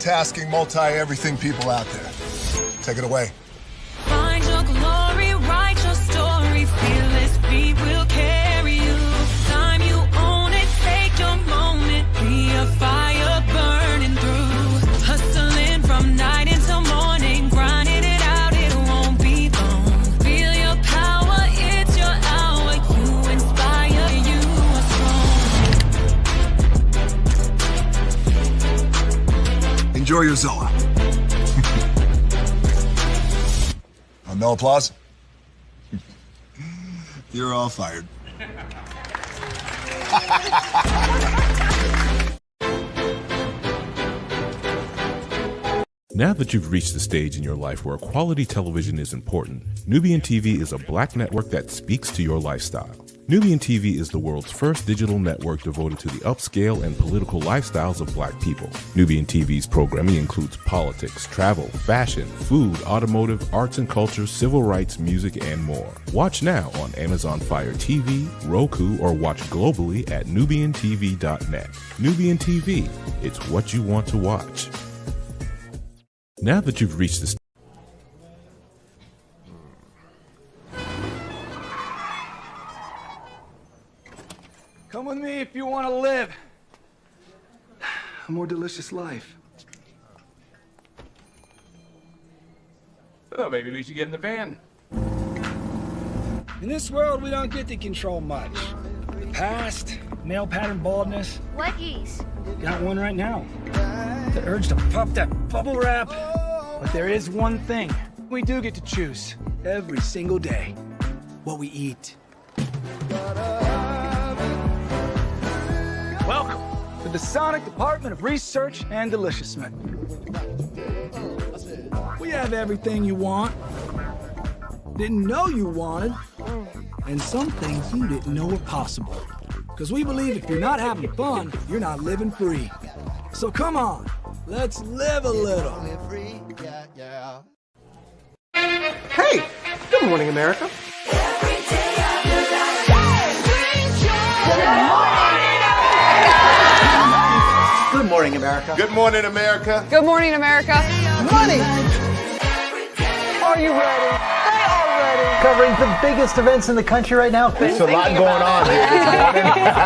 multitasking, multi-everything people out there. Take it away. Find your glory, write your story, fearless feet will carry you. Time you own it, take your moment, be a fire burning through. Hustling from night until morning, grinding it out, it won't be long. Feel your power, it's your hour, you inspire, you are strong. Enjoy your Zoa. No applause? You're all fired. Now that you've reached the stage in your life where quality television is important, Nubian TV is a black network that speaks to your lifestyle. Nubian TV is the world's first digital network devoted to the upscale and political lifestyles of black people. Nubian TV's programming includes politics, travel, fashion, food, automotive, arts and culture, civil rights, music, and more. Watch now on Amazon Fire TV, Roku, or watch globally at nubiantv.net. Nubian TV, it's what you want to watch. Now that you've reached the Come with me if you want to live a more delicious life. Oh, maybe we should get in the van. In this world, we don't get to control much. The past, male pattern baldness. Wiggins. Got one right now. The urge to pop that bubble wrap. But there is one thing we do get to choose every single day: what we eat. Welcome to the Sonic Department of Research and Deliciousment. We have everything you want, didn't know you wanted, and some things you didn't know were possible. Because we believe if you're not having fun, you're not living free. So come on, let's live a little. Hey, good morning, America. Good morning, America. Good morning, America. Good morning, America. Money! Are you ready? They are ready. Covering the biggest events in the country right now. There's a lot going on here.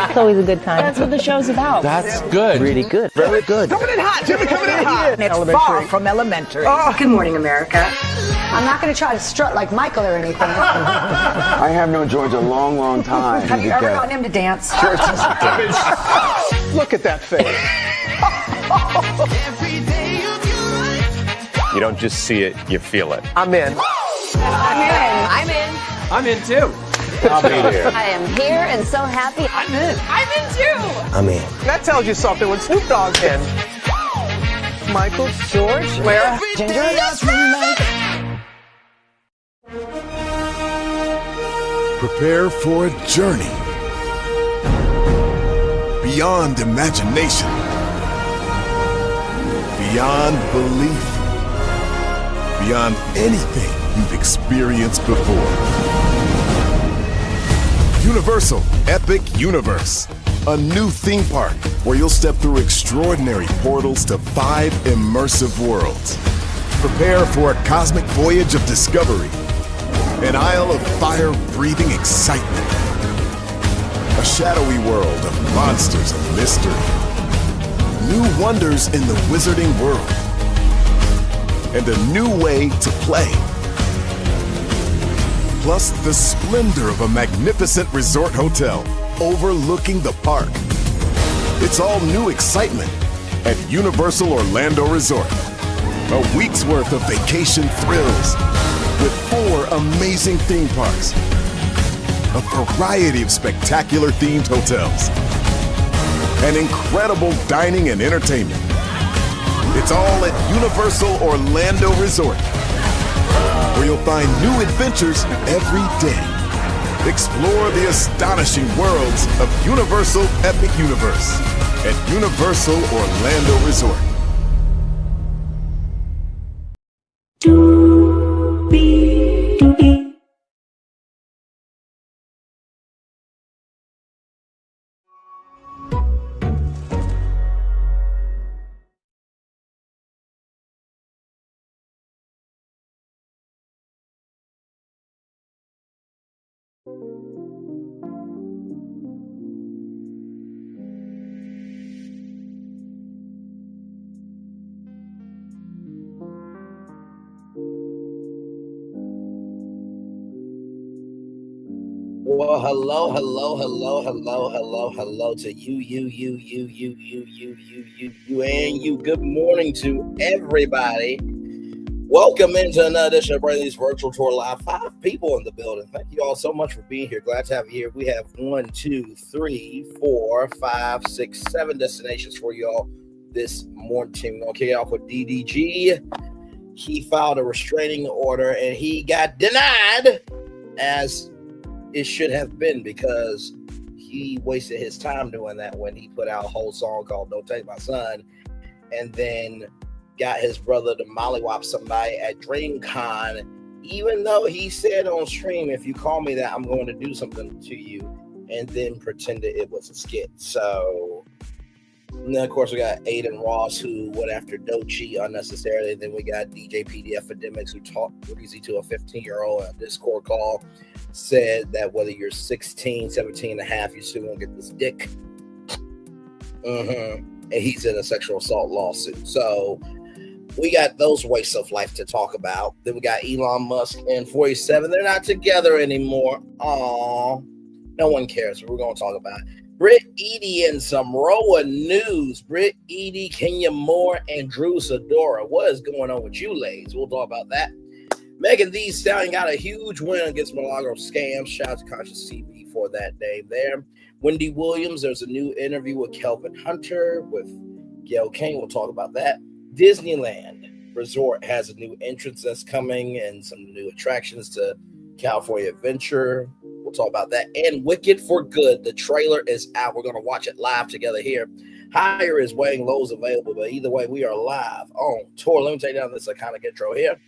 It's always a good time. That's what the show's about. That's good. Really good. Very good. Coming in hot, Jimmy, coming in hot. It's far from elementary. Good morning, America. I'm not going to try to strut like Michael or anything. I have known George a long, long time. Have you ever gotten him to dance? Look at that face. You don't just see it, you feel it. I'm in. I'm in. I'm in too. I'll be here. I am here and so happy. I'm in. I'm in too. I'm in. That tells you something when Snoop Dogg's in. Michael, George, Lara, Ginger. Prepare for a journey beyond imagination, beyond belief, beyond anything you've experienced before. Universal Epic Universe, a new theme park where you'll step through extraordinary portals to 5 immersive worlds. Prepare for a cosmic voyage of discovery, an isle of fire-breathing excitement, a shadowy world of monsters and mystery, new wonders in the wizarding world, and a new way to play. Plus the splendor of a magnificent resort hotel overlooking the park. It's all new excitement at Universal Orlando Resort. A week's worth of vacation thrills with 4 amazing theme parks, a variety of spectacular themed hotels, and incredible dining and entertainment. It's all at Universal Orlando Resort, where you'll find new adventures every day. Explore the astonishing worlds of Universal Epic Universe at Universal Orlando Resort. Well, hello to you, and you. Good morning to everybody. Welcome into another edition of Brit Eady+RHOA Virtual Tour Live. 5 people in the building. Thank you all so much for being here. Glad to have you here. We have 1, 2, 3, 4, 5, 6, 7 destinations for you all this morning. We're going to kick it off with DDG. He filed a restraining order and he got denied, as it should have been, because he wasted his time doing that when he put out a whole song called Don't Take My Son, and then got his brother to mollywop somebody at DreamCon, even though he said on stream, if you call me that, I'm going to do something to you, and then pretended it was a skit. So, and then of course we got Aiden Ross, who went after Dochi unnecessarily. Then we got DJ PD Epidemics, who talked crazy to a 15-year-old on a Discord call, said that whether you're 16, 17 and a half, you still gonna get this dick. And he's in a sexual assault lawsuit. So we got those wastes of life to talk about. Then we got Elon Musk and 47. They're not together anymore. Aww. No one cares. We're gonna talk about it. Brit Eady and some RHOA news. Brit Eady, Kenya Moore, and Drew Sidora. What is going on with you ladies? We'll talk about that. Megan Thee Stallion got a huge win against Milagro Scams. Shout out to Conscious TV for that day there. Wendy Williams, there's a new interview with Kelvin Hunter with Gail Kane. We'll talk about that. Disneyland Resort has a new entrance that's coming and some new attractions to California Adventure. We'll talk about that. And Wicked for Good. The trailer is out. We're going to watch it live together here. Higher is weighing lows available, but either way, we are live on tour. Let me take down this iconic intro here.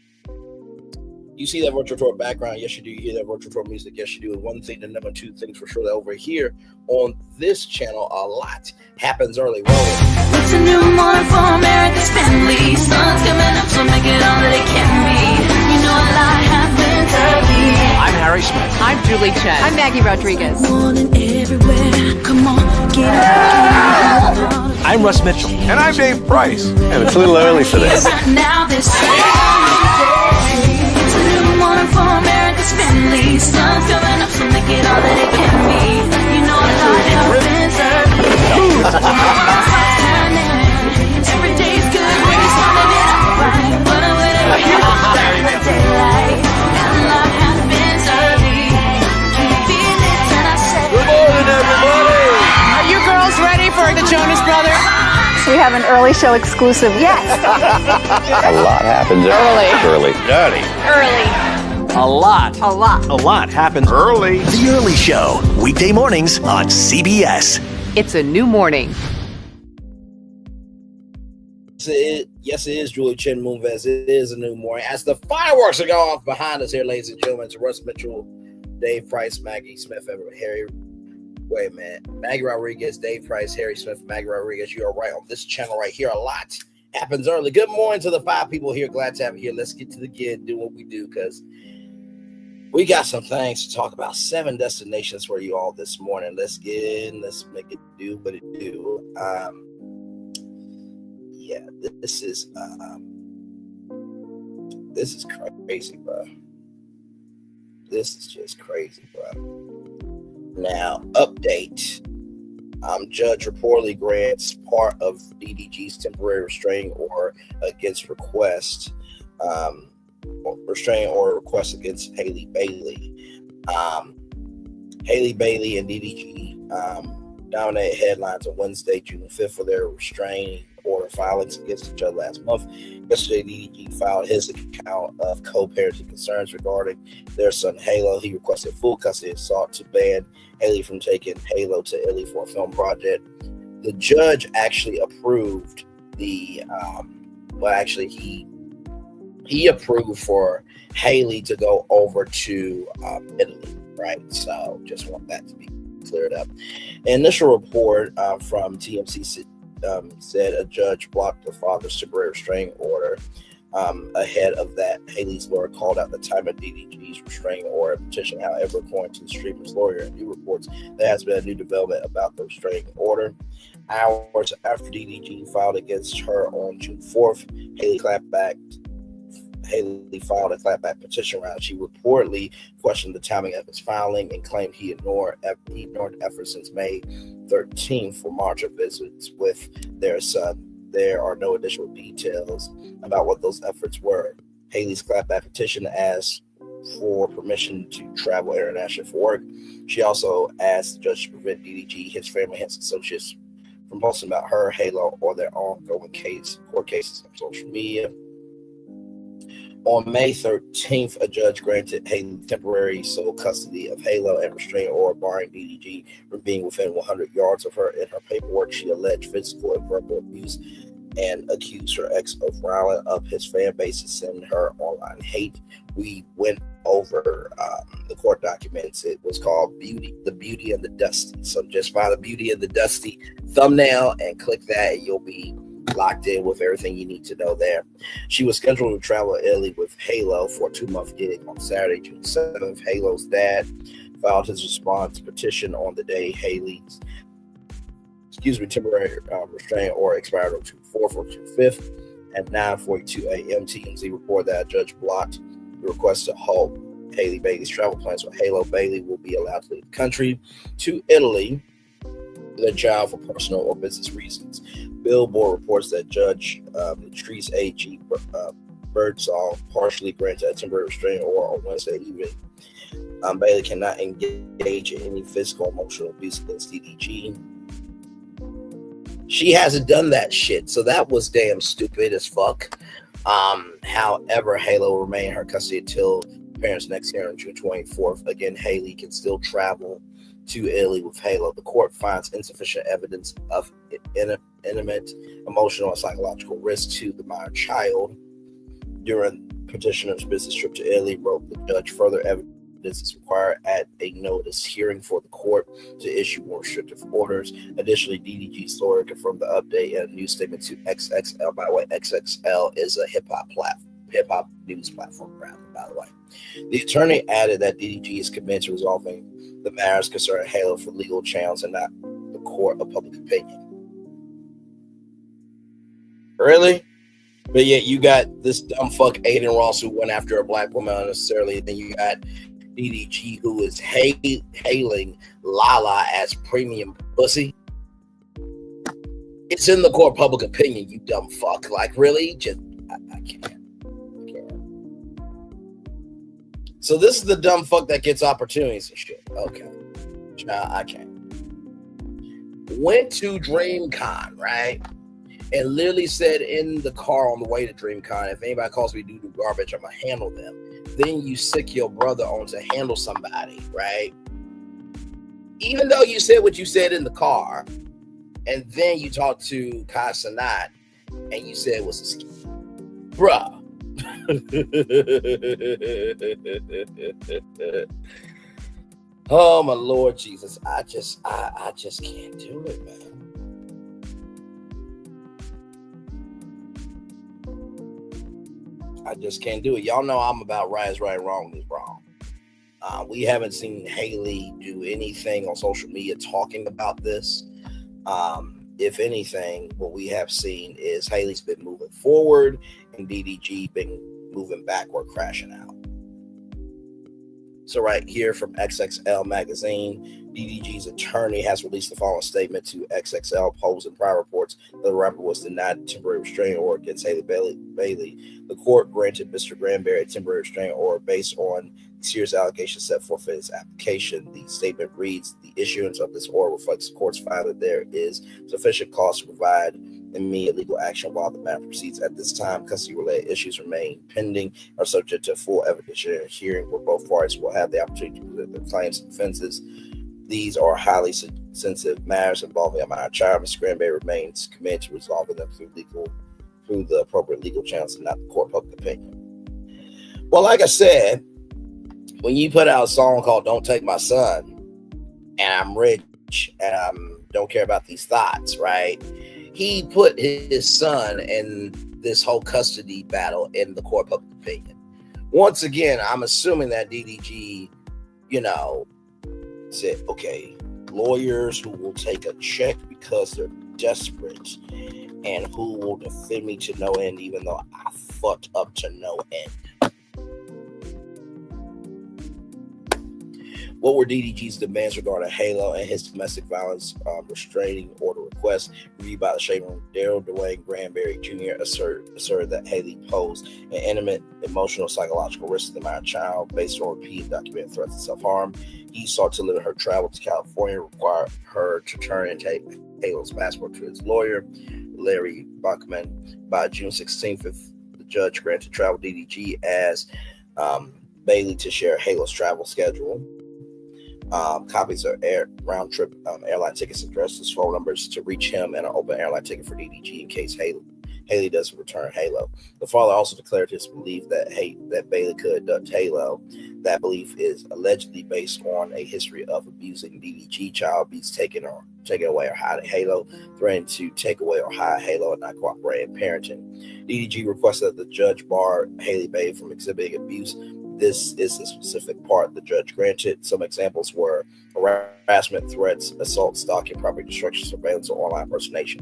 You see that virtual tour background? Yes, you do. You hear that virtual tour music? Yes, you do. And one thing to number 2 things for sure that over here on this channel, a lot happens early. Roll it. It's a new morning for America's family. Sun's coming up, so make it all that it can be. You know a lot happens early. I'm Harry Smith. I'm Julie Chen. I'm Maggie Rodriguez. Morning everywhere. Come on, get up. I'm Russ Mitchell. And I'm Dave Price. And it's a little early for this. Right now, this for America's family. Sun's coming up, so make it all that it can be. You know a lot happens early. Every day's good when you started it out right. But whatever you do, in the daylight. And a lot happens early. Can you feel it? And I say, good morning, everybody. Are you girls ready for the Jonas Brothers? We have an early show exclusive. Yes. A lot happens early. A lot happens early. The Early Show, weekday mornings on CBS. It's a new morning. Yes, it is Julie Chen Moonves. It is a new morning. As the fireworks are going off behind us here, ladies and gentlemen, to Russ Mitchell, Dave Price, Maggie Smith, Maggie Rodriguez, Dave Price, Harry Smith, Maggie Rodriguez. You are right on this channel right here. A lot happens early. Good morning to the 5 people here. Glad to have you here. Let's get to the gig, do what we do, because we got some things to talk about. 7 destinations for you all this morning. Let's get in. Let's make it do what it do. Yeah, this is crazy, bro. This is just crazy, bro. Now, update. Judge reportedly grants part of DDG's temporary restraining order against restraining order request against Halle Bailey. Halle Bailey and DDG dominated headlines on Wednesday, June 5th for their restraining order filings against each other last month. Yesterday, DDG filed his account of co-parenting concerns regarding their son Halo. He requested full custody and sought to ban Halle from taking Halo to Italy for a film project. The judge actually approved he approved for Halle to go over to Italy, right? So just want that to be cleared up. An initial report from TMC said a judge blocked the father's temporary restraining order. Ahead of that, Haley's lawyer called out the time of DDG's DDG's restraining order petition. However, according to the streamer's lawyer and new reports, there has been a new development about the restraining order. Hours after DDG filed against her on June 4th, Halle filed a clapback petition round. She reportedly questioned the timing of his filing and claimed he ignored efforts since May 13th for March of visits with their son. There are no additional details about what those efforts were. Halle's clapback petition asked for permission to travel internationally for work. She also asked the judge to prevent DDG, his family, his associates from posting about her, Halle, or their ongoing court cases on social media. On May 13th, a judge granted Halle temporary sole custody of Halle and restraining order barring DDG from being within 100 yards of her. In her paperwork, she alleged physical and verbal abuse and accused her ex of riling up his fan base and sending her online hate. We went over the court documents. It was called The Beauty and the Dusty. So just find the Beauty and the Dusty thumbnail and click that, and you'll be locked in with everything you need to know there. She was scheduled to travel to Italy with Halle for a 2-month gig on Saturday, June 7th. Halle's dad filed his response petition on the day Halle's temporary restraining order expired on June 4th or June 5th. At 9:42 a.m., TMZ reported that a judge blocked the request to halt Halle Bailey's travel plans, so Halle Bailey will be allowed to leave the country to Italy with a child for personal or business reasons. Billboard reports that Judge Latrice A.G. Birdsall partially granted a temporary restraining order on Wednesday evening. Bailey cannot engage in any physical or emotional abuse against DDG. She hasn't done that shit, so that was damn stupid as fuck. However, Halle will remain in her custody until parents next year on June 24th. Again, Halle can still travel to Italy with Halle. The court finds insufficient evidence of intimate, emotional, and psychological risk to the minor child during petitioner's business trip to Italy. Wrote the judge, further evidence is required at a notice hearing for the court to issue more restrictive orders. Additionally, DDG's lawyer confirmed the update in a news statement to XXL. By the way, XXL is a hip hop news platform, by the way. The attorney added that DDG is committed to resolving the matters concerning Halle for legal channels and not the court of public opinion. Really? But yet you got this dumb fuck Aiden Ross who went after a black woman unnecessarily, and then you got DDG who is hailing Lala as premium pussy. It's in the court of public opinion, you dumb fuck. Like, really? Just I can't. So this is the dumb fuck that gets opportunities and shit. Okay. Nah, I can't. Went to DreamCon, right? And literally said in the car on the way to DreamCon, if anybody calls me doodoo garbage, I'm going to handle them. Then you sick your brother on to handle somebody, right? Even though you said what you said in the car, and then you talked to Kai Sanat, and you said it was a scheme. Bruh. Oh my Lord Jesus, I just can't do it, man. I just can't do it. Y'all know I'm about right is right, wrong is wrong. We haven't seen Halle do anything on social media talking about this. If anything, what we have seen is Halle's been moving forward and DDG been moving backward, crashing out. So right here from XXL magazine, DDG's attorney has released the following statement to XXL. Polls and prior reports that the rapper was denied a temporary restraining order against Halle Bailey. The court granted Mr. Granberry a temporary restraining order based on serious allegations set forth in his application. The statement reads, the issuance of this order reflects the court's finding that there is sufficient cause to provide immediate legal action while the matter proceeds. At this time, custody-related issues remain pending, are subject to a full evidentiary hearing where both parties will have the opportunity to present their claims and defenses. These are highly sensitive matters involving a minor child. Mr. Granberry remains committed to resolving them through the appropriate legal channels and not the court public opinion. Well, like I said, when you put out a song called Don't Take My Son, and I'm rich and I don't care about these thoughts, right? He put his son in this whole custody battle in the court public opinion, once again, I'm assuming that DDG, said, okay, lawyers who will take a check because they're desperate and who will defend me to no end, even though I fucked up to no end. What were DDG's demands regarding Halo and his domestic violence restraining order request? Reviewed by the Shade Room, Daryl Dwayne Granberry Jr. asserted that Halle posed an intimate, emotional, psychological risk to the minor child based on repeated documented threats of self-harm. He sought to limit her travel to California, required her to turn and take Halo's passport to his lawyer, Larry Buckman. By June 16th, the judge granted travel DDG as Bailey to share Halo's travel schedule. Copies of round trip airline tickets, addresses, phone numbers to reach him, and an open airline ticket for DDG in case Halle doesn't return Halo. The father also declared his belief that Bailey could abduct Halo. That belief is allegedly based on a history of abusing DDG, child abuse, taking away or hiding Halo, threatening to take away or hide Halo, and not cooperating parenting. DDG requested that the judge bar Halle Bailey from exhibiting abuse. This is the specific part the judge granted. Some examples were harassment, threats, assault, stalking, property destruction, surveillance, or online impersonation.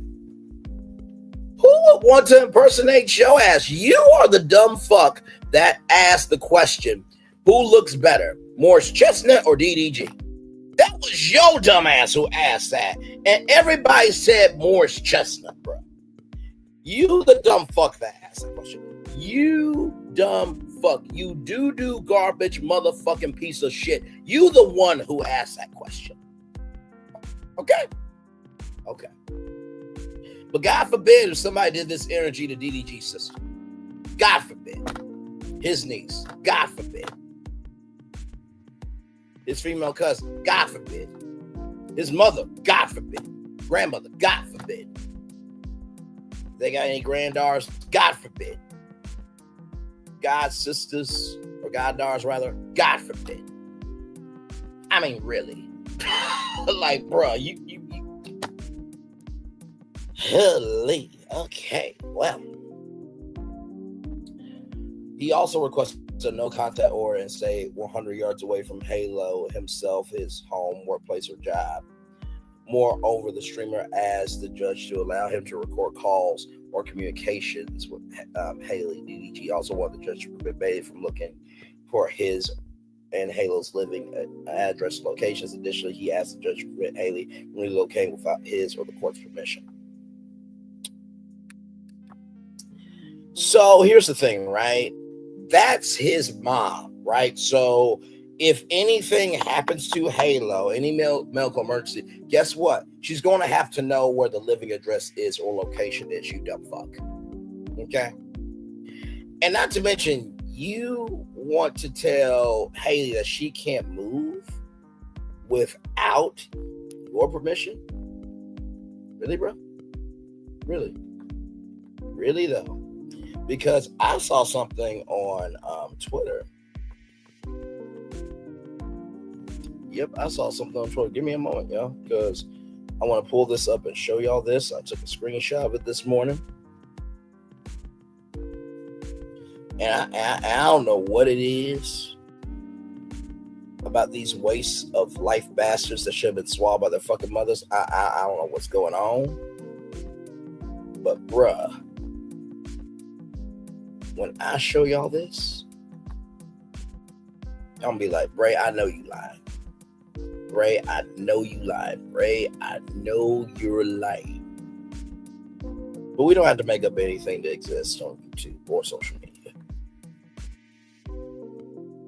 Who would want to impersonate your ass? You are the dumb fuck that asked the question, who looks better, Morris Chestnut or DDG? That was your dumb ass who asked that. And everybody said Morris Chestnut, bro. You the dumb fuck that asked that question. You dumb fuck. You doo-doo garbage motherfucking piece of shit. You the one who asked that question. Okay? Okay. But God forbid if somebody did this energy to DDG's sister. God forbid. His niece. God forbid. His female cousin. God forbid. His mother. God forbid. Grandmother. God forbid. They got any granddaughters? God forbid. God sisters or goddaughters rather, God forbid. I mean, really. Like, bro, you. Holy. Okay, well. He also requested a no contact order and stay 100 yards away from Halo himself, his home, workplace, or job. Moreover, the streamer asked the judge to allow him to record calls or communications with Halle. DDG also wanted the judge to prevent Bailey from looking for his and Halo's living address and locations. Additionally, he asked the judge to prevent Halle from relocating without his or the court's permission. So here's the thing, right? That's his mom, right? So if anything happens to Halo, any medical emergency, guess what? She's going to have to know where the living address is or location is, you dumb fuck. Okay? And not to mention, you want to tell Halle that she can't move without your permission? Really, bro? Really? Really, though? Because I saw something on Twitter. Yep, I saw something on Twitter. Give me a moment, y'all, because I want to pull this up and show y'all this. I took a screenshot of it this morning. And I don't know what it is about these waste of life bastards that should have been swallowed by their fucking mothers. I don't know what's going on. But bruh, when I show y'all this, I'm gonna be like, Bray, I know you lied. Bray, I know you lied. Bray, I know you're lying. But we don't have to make up anything to exist on YouTube or social media.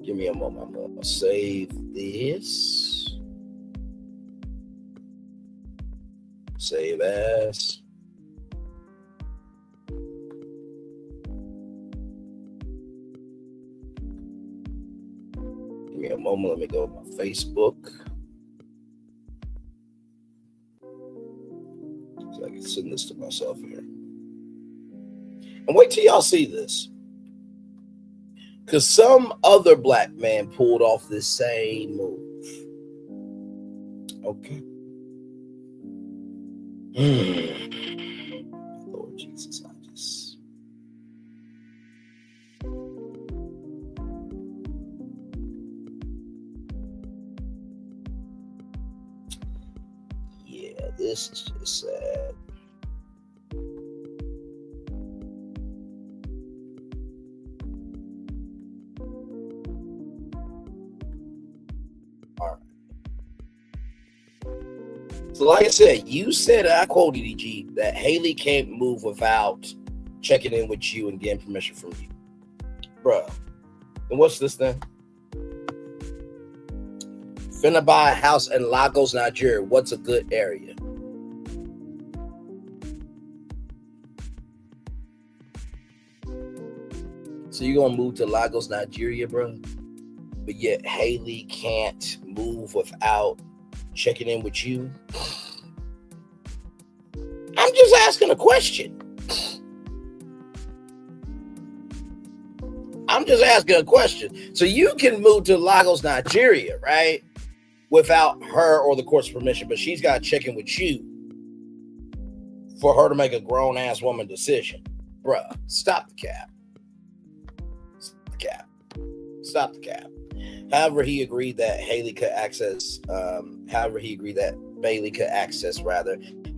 Give me a moment. I'm going to save this. Save as. Give me a moment. Let me go to my Facebook. So I can send this to myself here. And wait till y'all see this. Because some other black man pulled off this same move. Okay. Lord Jesus, I just. this is just sad. All right. So like I said, you said, I quote DDG, that Halle can't move without checking in with you and getting permission from you. Bruh. And what's this thing? Finna buy a house in Lagos, Nigeria. What's a good area? So you're gonna move to Lagos, Nigeria, bro? But yet Halle can't move without checking in with you? I'm just asking a question. I'm just asking a question. So you can move to Lagos, Nigeria, right? Without her or the court's permission, but she's got to check in with you for her to make a grown-ass woman decision. Bruh, stop the cap. Stop the cap. Stop the cap. However, he agreed that Bailey could access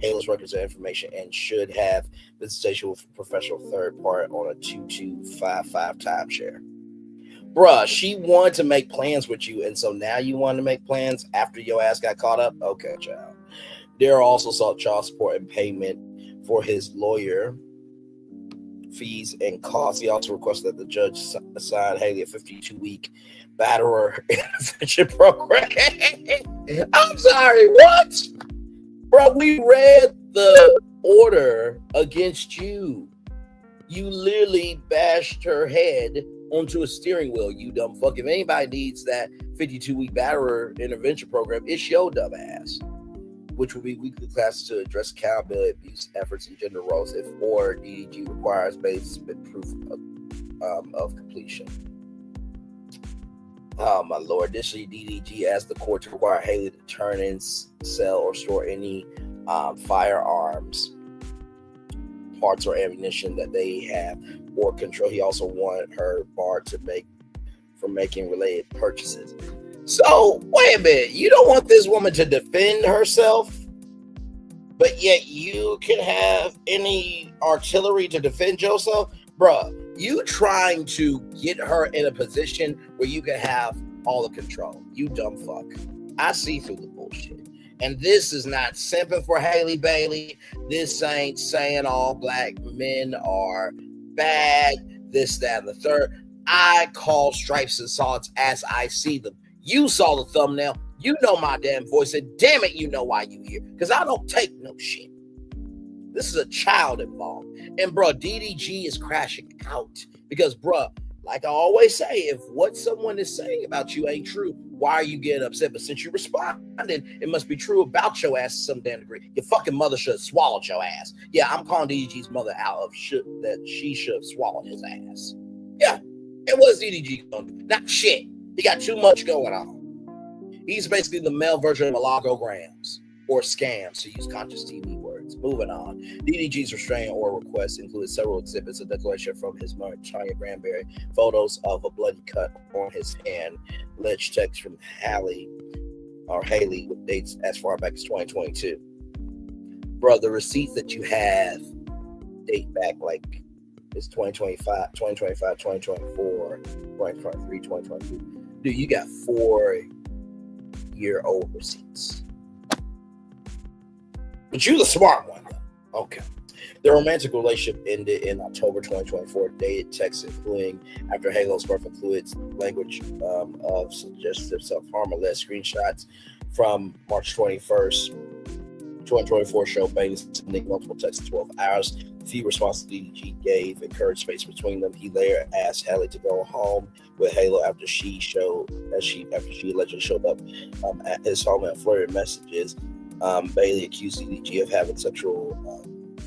Halle's records and information and should have visitation with a professional third party on a 2255 timeshare. Bruh, she wanted to make plans with you, and so now you want to make plans after your ass got caught up? Okay, child. Darryl also sought child support and payment for his lawyer fees and costs. He also requested that the judge assign Halle a 52-week batterer intervention program. I'm sorry, what? Bro, we read the order against you. You literally bashed her head onto a steering wheel, you dumb fuck. If anybody needs that 52-week batterer intervention program, it's your dumb ass, which will be weekly classes to address accountability, abuse efforts, and gender roles if or DDG requires basic proof of completion. Oh my lord. Additionally, DDG asked the court to require Halle to turn in, sell, or store any firearms, parts, or ammunition that they have or control. He also wanted her barred to making related purchases. So wait a minute, you don't want this woman to defend herself, but yet you can have any artillery to defend yourself? Bruh, you trying to get her in a position where you can have all the control. You dumb fuck. I see through the bullshit. And this is not simping for Halle Bailey. This ain't saying all black men are bad, this, that, and the third. I call stripes and salts as I see them. You saw the thumbnail. You know my damn voice. And damn it, you know why you here. Because I don't take no shit. This is a child involved. And bruh, DDG is crashing out. Because bruh, like I always say, if what someone is saying about you ain't true, why are you getting upset? But since you responded, it must be true about your ass to some damn degree. Your fucking mother should have swallowed your ass. Yeah, I'm calling DDG's mother out of shit that she should have swallowed his ass. Yeah, and what's DDG gonna do? Not shit. He got too much going on. He's basically the male version of milagro-grams, or scams, to use conscious TV words. Moving on. DDG's restraining order requests included several exhibits, a declaration from his mother, Tanya Granberry, photos of a bloody cut on his hand, alleged text from Halle with dates as far back as 2022. Bro, the receipts that you have date back like it's 2025, 2024, 2023, 2022. Dude, you got 4-year-old receipts. But you the smart one, though. Okay. Their romantic relationship ended in October 2024. Dated texts, including after Halo's birth, included language of suggestive self-harm, alleged screenshots from March 21st, 2024 show Bailey sending multiple texts in 12 hours. The few responses DDG gave encouraged space between them. He later asked Halle to go home with Halo after she allegedly showed up at his home and flirted messages. Bailey accused DDG of having sexual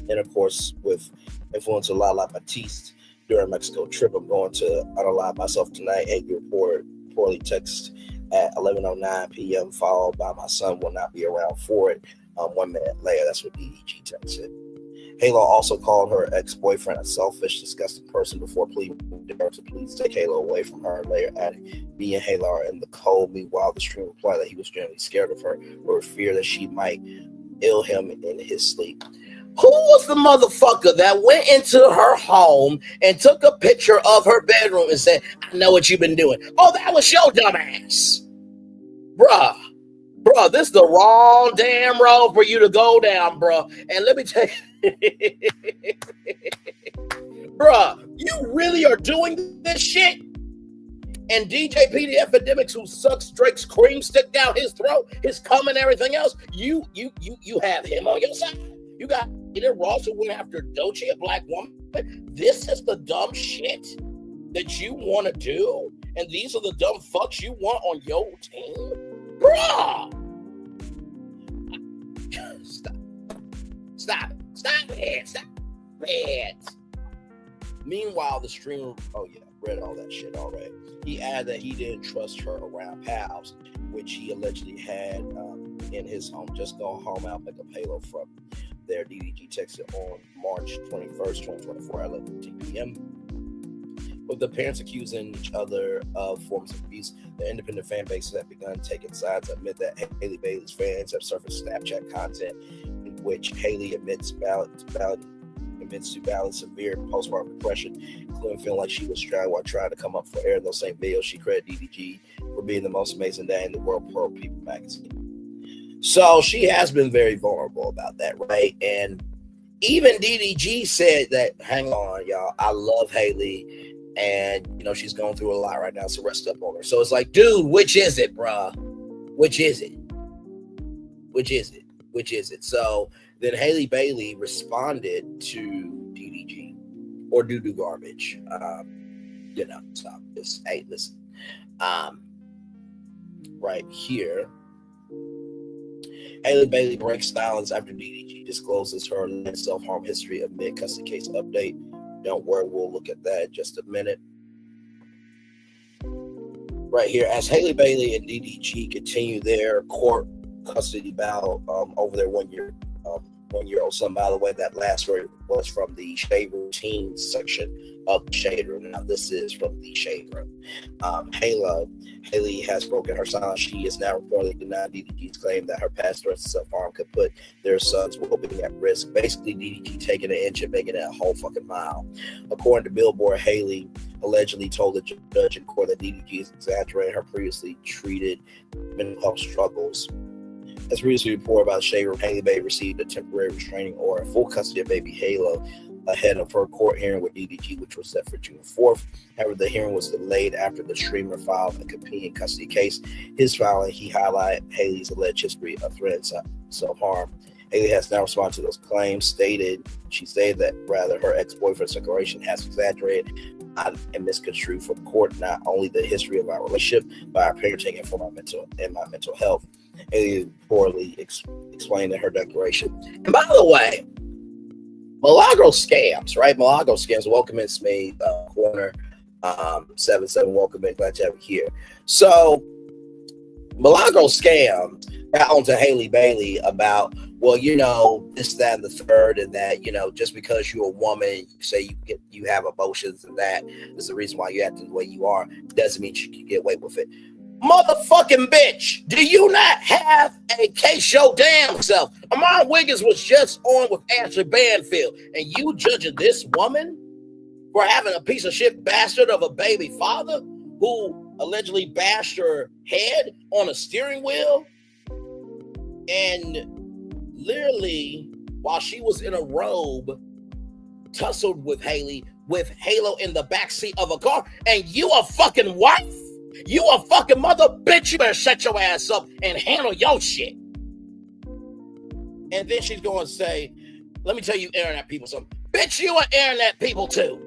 intercourse with influencer Lala Batiste during a Mexico trip. I'm going to unalive myself tonight. Angry report poorly text at 11:09 p.m. followed by my son will not be around for it. 1 minute later, that's what DDG texted. Halo also called her ex-boyfriend a selfish, disgusting person before pleading her to please take Halo away from her. Later adding, me and Halo are in the cold. Meanwhile, the stream replied that he was genuinely scared of her or fear that she might ill him in his sleep. Who was the motherfucker that went into her home and took a picture of her bedroom and said, I know what you've been doing? Oh, that was your dumb ass. Bruh, this is the wrong damn road for you to go down, bruh. And let me tell you, bruh, you really are doing this shit? And DJ PD Epidemics, who sucks Drake's cream stick down his throat, his cum and everything else, you have him on your side. You got Eden Ross who went after Doechii, a black woman. This is the dumb shit that you want to do, and these are the dumb fucks you want on your team, bruh. Stop it. Meanwhile, the streamer, read all that shit already. He added that he didn't trust her around pals, which he allegedly had in his home. Just go home out, make a payload from there. DDG texted on March 21st, 2024 at 11:15 p.m. With the parents accusing each other of forms of abuse, the independent fan bases have begun taking sides. Admit that Halle Bailey's fans have surfaced Snapchat content in which Halle admits to battle severe postpartum depression, including feeling like she was stranded while trying to come up for air. In those same videos, she credited DDG for being the most amazing dad in the world per People magazine. So she has been very vulnerable about that, right? And even DDG said that, hang on, y'all, I love Halle, and she's going through a lot right now, so rest up on her. So it's like, dude, which is it, bruh? Which is it? So then Halle Bailey responded to DDG or doodoo garbage. So just, hey, listen. Right here, Halle Bailey breaks silence after DDG discloses her self-harm history amid custody case update. Don't worry, we'll look at that in just a minute. Right here, as Halle Bailey and DDG continue their court custody battle over their one-year-old son. By the way, that last story was from the Shade Routine section of the Shade Room. Now this is from the Shade Room. Halle has broken her silence. She is now reportedly denied DDG's claim that her past threats of self-harm could put their son's well-being at risk. Basically, DDG taking an inch and making it a whole fucking mile. According to Billboard, Halle allegedly told the judge in court that DDG is exaggerating her previously treated mental health struggles. As previously reported by the Shade Room, Halle Bailey received a temporary restraining order, full custody of baby Halo, ahead of her court hearing with DDG, which was set for June 4th. However, the hearing was delayed after the streamer filed a companion custody case. His filing, he highlighted Haley's alleged history of threats of self-harm. Halle has now responded to those claims. She stated that rather her ex-boyfriend's declaration has exaggerated and misconstrued for the court not only the history of our relationship, but our parenting and for my mental health. Halle poorly explained in her declaration. And by the way, milagro scams, right? Milagro scams. Welcome in, Smee, corner 77. Welcome in. Glad to have you here. So, milagro scam got onto Halle Bailey about, well, this, that, and the third, and that, just because you're a woman, you say you have emotions, and that is the reason why you act the way you are, doesn't mean you can get away with it. Motherfucking bitch, do you not have a case your damn self? Wiggins was just on with Ashley Banfield, and you judging this woman for having a piece of shit bastard of a baby father who allegedly bashed her head on a steering wheel, and literally, while she was in a robe, tussled with Halle, with Halo in the backseat of a car, and you a fucking wife? You a fucking mother, bitch. You better shut your ass up and handle your shit. And then she's going to say, let me tell you internet people something. Bitch, you are internet people too.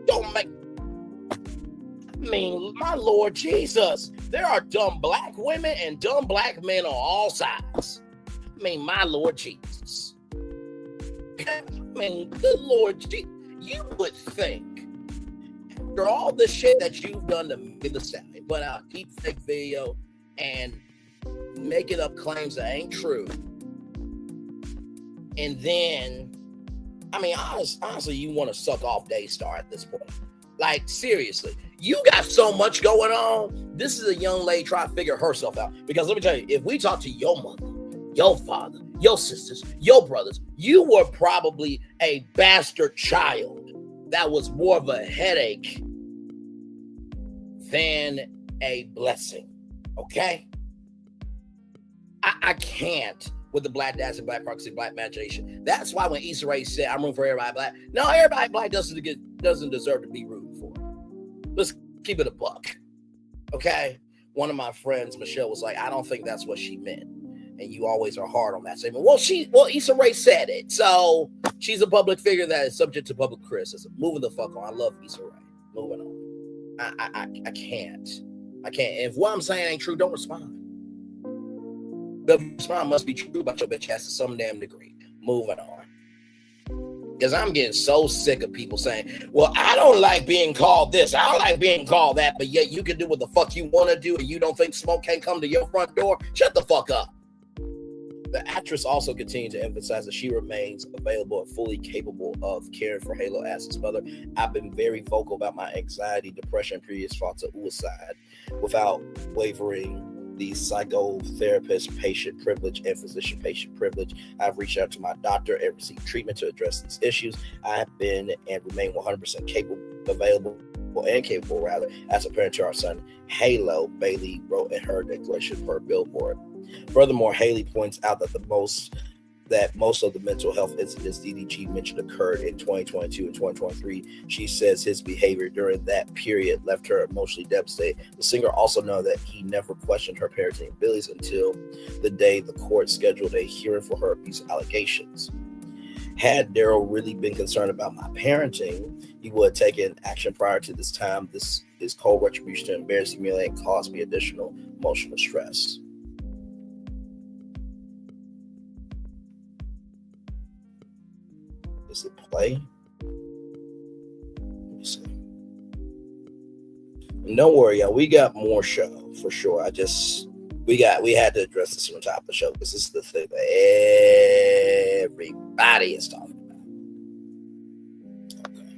My Lord Jesus. There are dumb black women and dumb black men on all sides. My Lord Jesus. Good Lord Jesus. You would think, after all the shit that you've done to me, the Stallion, put out deep fake video and making up claims that ain't true, and then, honestly, you want to suck off Daystar at this point. Like, seriously, you got so much going on. This is a young lady trying to figure herself out. Because let me tell you, if we talk to your mother, your father, your sisters, your brothers. You were probably a bastard child that was more of a headache than a blessing. Okay? I can't with the black dads and black proxy, black imagination. That's why when Issa Rae said, I'm rooting for everybody black. No, everybody black doesn't deserve to be rooting for. Let's keep it a buck. Okay? One of my friends, Michelle, was like, I don't think that's what she meant. And you always are hard on that statement. Well, Issa Rae said it. So she's a public figure that is subject to public criticism. Moving the fuck on. I love Issa Rae. Moving on. I can't. If what I'm saying ain't true, don't respond. The response must be true about your bitch ass to some damn degree. Moving on. Because I'm getting so sick of people saying, well, I don't like being called this. I don't like being called that. But yet you can do what the fuck you want to do and you don't think smoke can't come to your front door? Shut the fuck up. The actress also continued to emphasize that she remains available and fully capable of caring for Halo as his mother. I've been very vocal about my anxiety, depression, and previous thoughts of suicide without wavering the psychotherapist patient privilege and physician patient privilege. I've reached out to my doctor and received treatment to address these issues. I have been and remain 100% capable as a parent to our son, Halo, Bailey wrote in her declaration per Billboard. Furthermore, Halle points out that most of the mental health incidents DDG mentioned occurred in 2022 and 2023. She says his behavior during that period left her emotionally devastated. The singer also noted that he never questioned her parenting abilities until the day the court scheduled a hearing for her abuse allegations. Had Daryl really been concerned about my parenting, he would have taken action prior to this time. This is cold retribution to embarrass, humiliate, and cause me additional emotional stress. Does it play? Let me see. And don't worry, y'all. We got more show for sure. We had to address this on top of the show because this is the thing that everybody is talking about. Okay.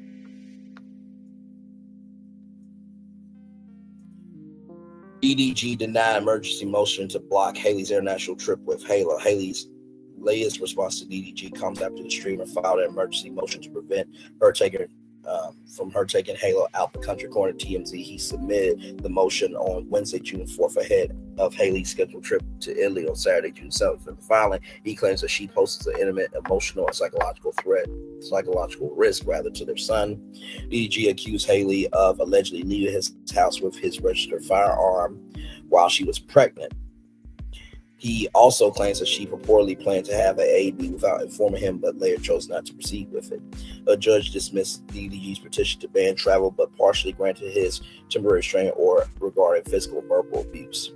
DDG denied emergency motion to block Haley's international trip with Halo. Haley's latest response to DDG comes after the streamer filed an emergency motion to prevent her taking Halo out the country. According to TMZ, he submitted the motion on Wednesday, June 4th, ahead of Haley's scheduled trip to Italy on Saturday, June 7th. In the filing, he claims that she poses an intimate, emotional, and psychological risk to their son. DDG accused Halle of allegedly leaving his house with his registered firearm while she was pregnant. He also claims that she purportedly planned to have an AD without informing him, but later chose not to proceed with it. A judge dismissed DDG's petition to ban travel, but partially granted his temporary restraining order regarding physical and verbal abuse.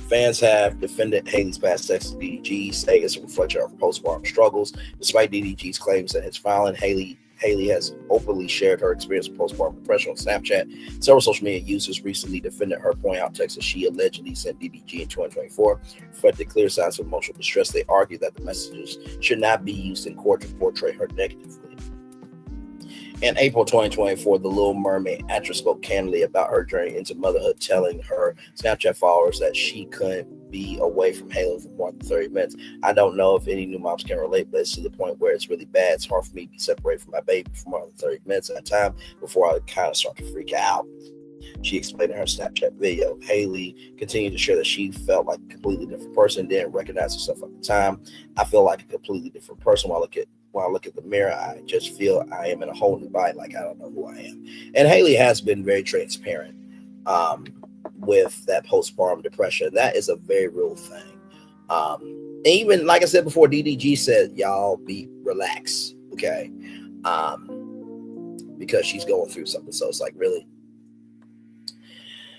Fans have defended Haley's past sex with DDG, saying it's a reflection of her postpartum struggles. Despite DDG's claims in his filing, Halle has openly shared her experience with postpartum depression on Snapchat. Several social media users recently defended her, pointing out texts that she allegedly sent DDG in 2024 reflected clear signs of emotional distress. They argue that the messages should not be used in court to portray her negatively. In April 2024, the Little Mermaid actress spoke candidly about her journey into motherhood, telling her Snapchat followers that she couldn't be away from Halo for more than 30 minutes. I don't know if any new moms can relate, but it's to the point where it's really bad. It's hard for me to be separated from my baby for more than 30 minutes at a time before I kind of start to freak out. She explained in her Snapchat video. Halle continued to share that she felt like a completely different person, didn't recognize herself at the time. I feel like a completely different person when I look at the mirror. I just feel I am in a whole new body, like I don't know who I am. And Halle has been very transparent with that postpartum depression. That is a very real thing. And even like I said before, DDG said, y'all be relaxed, okay? Because she's going through something. So it's like, really?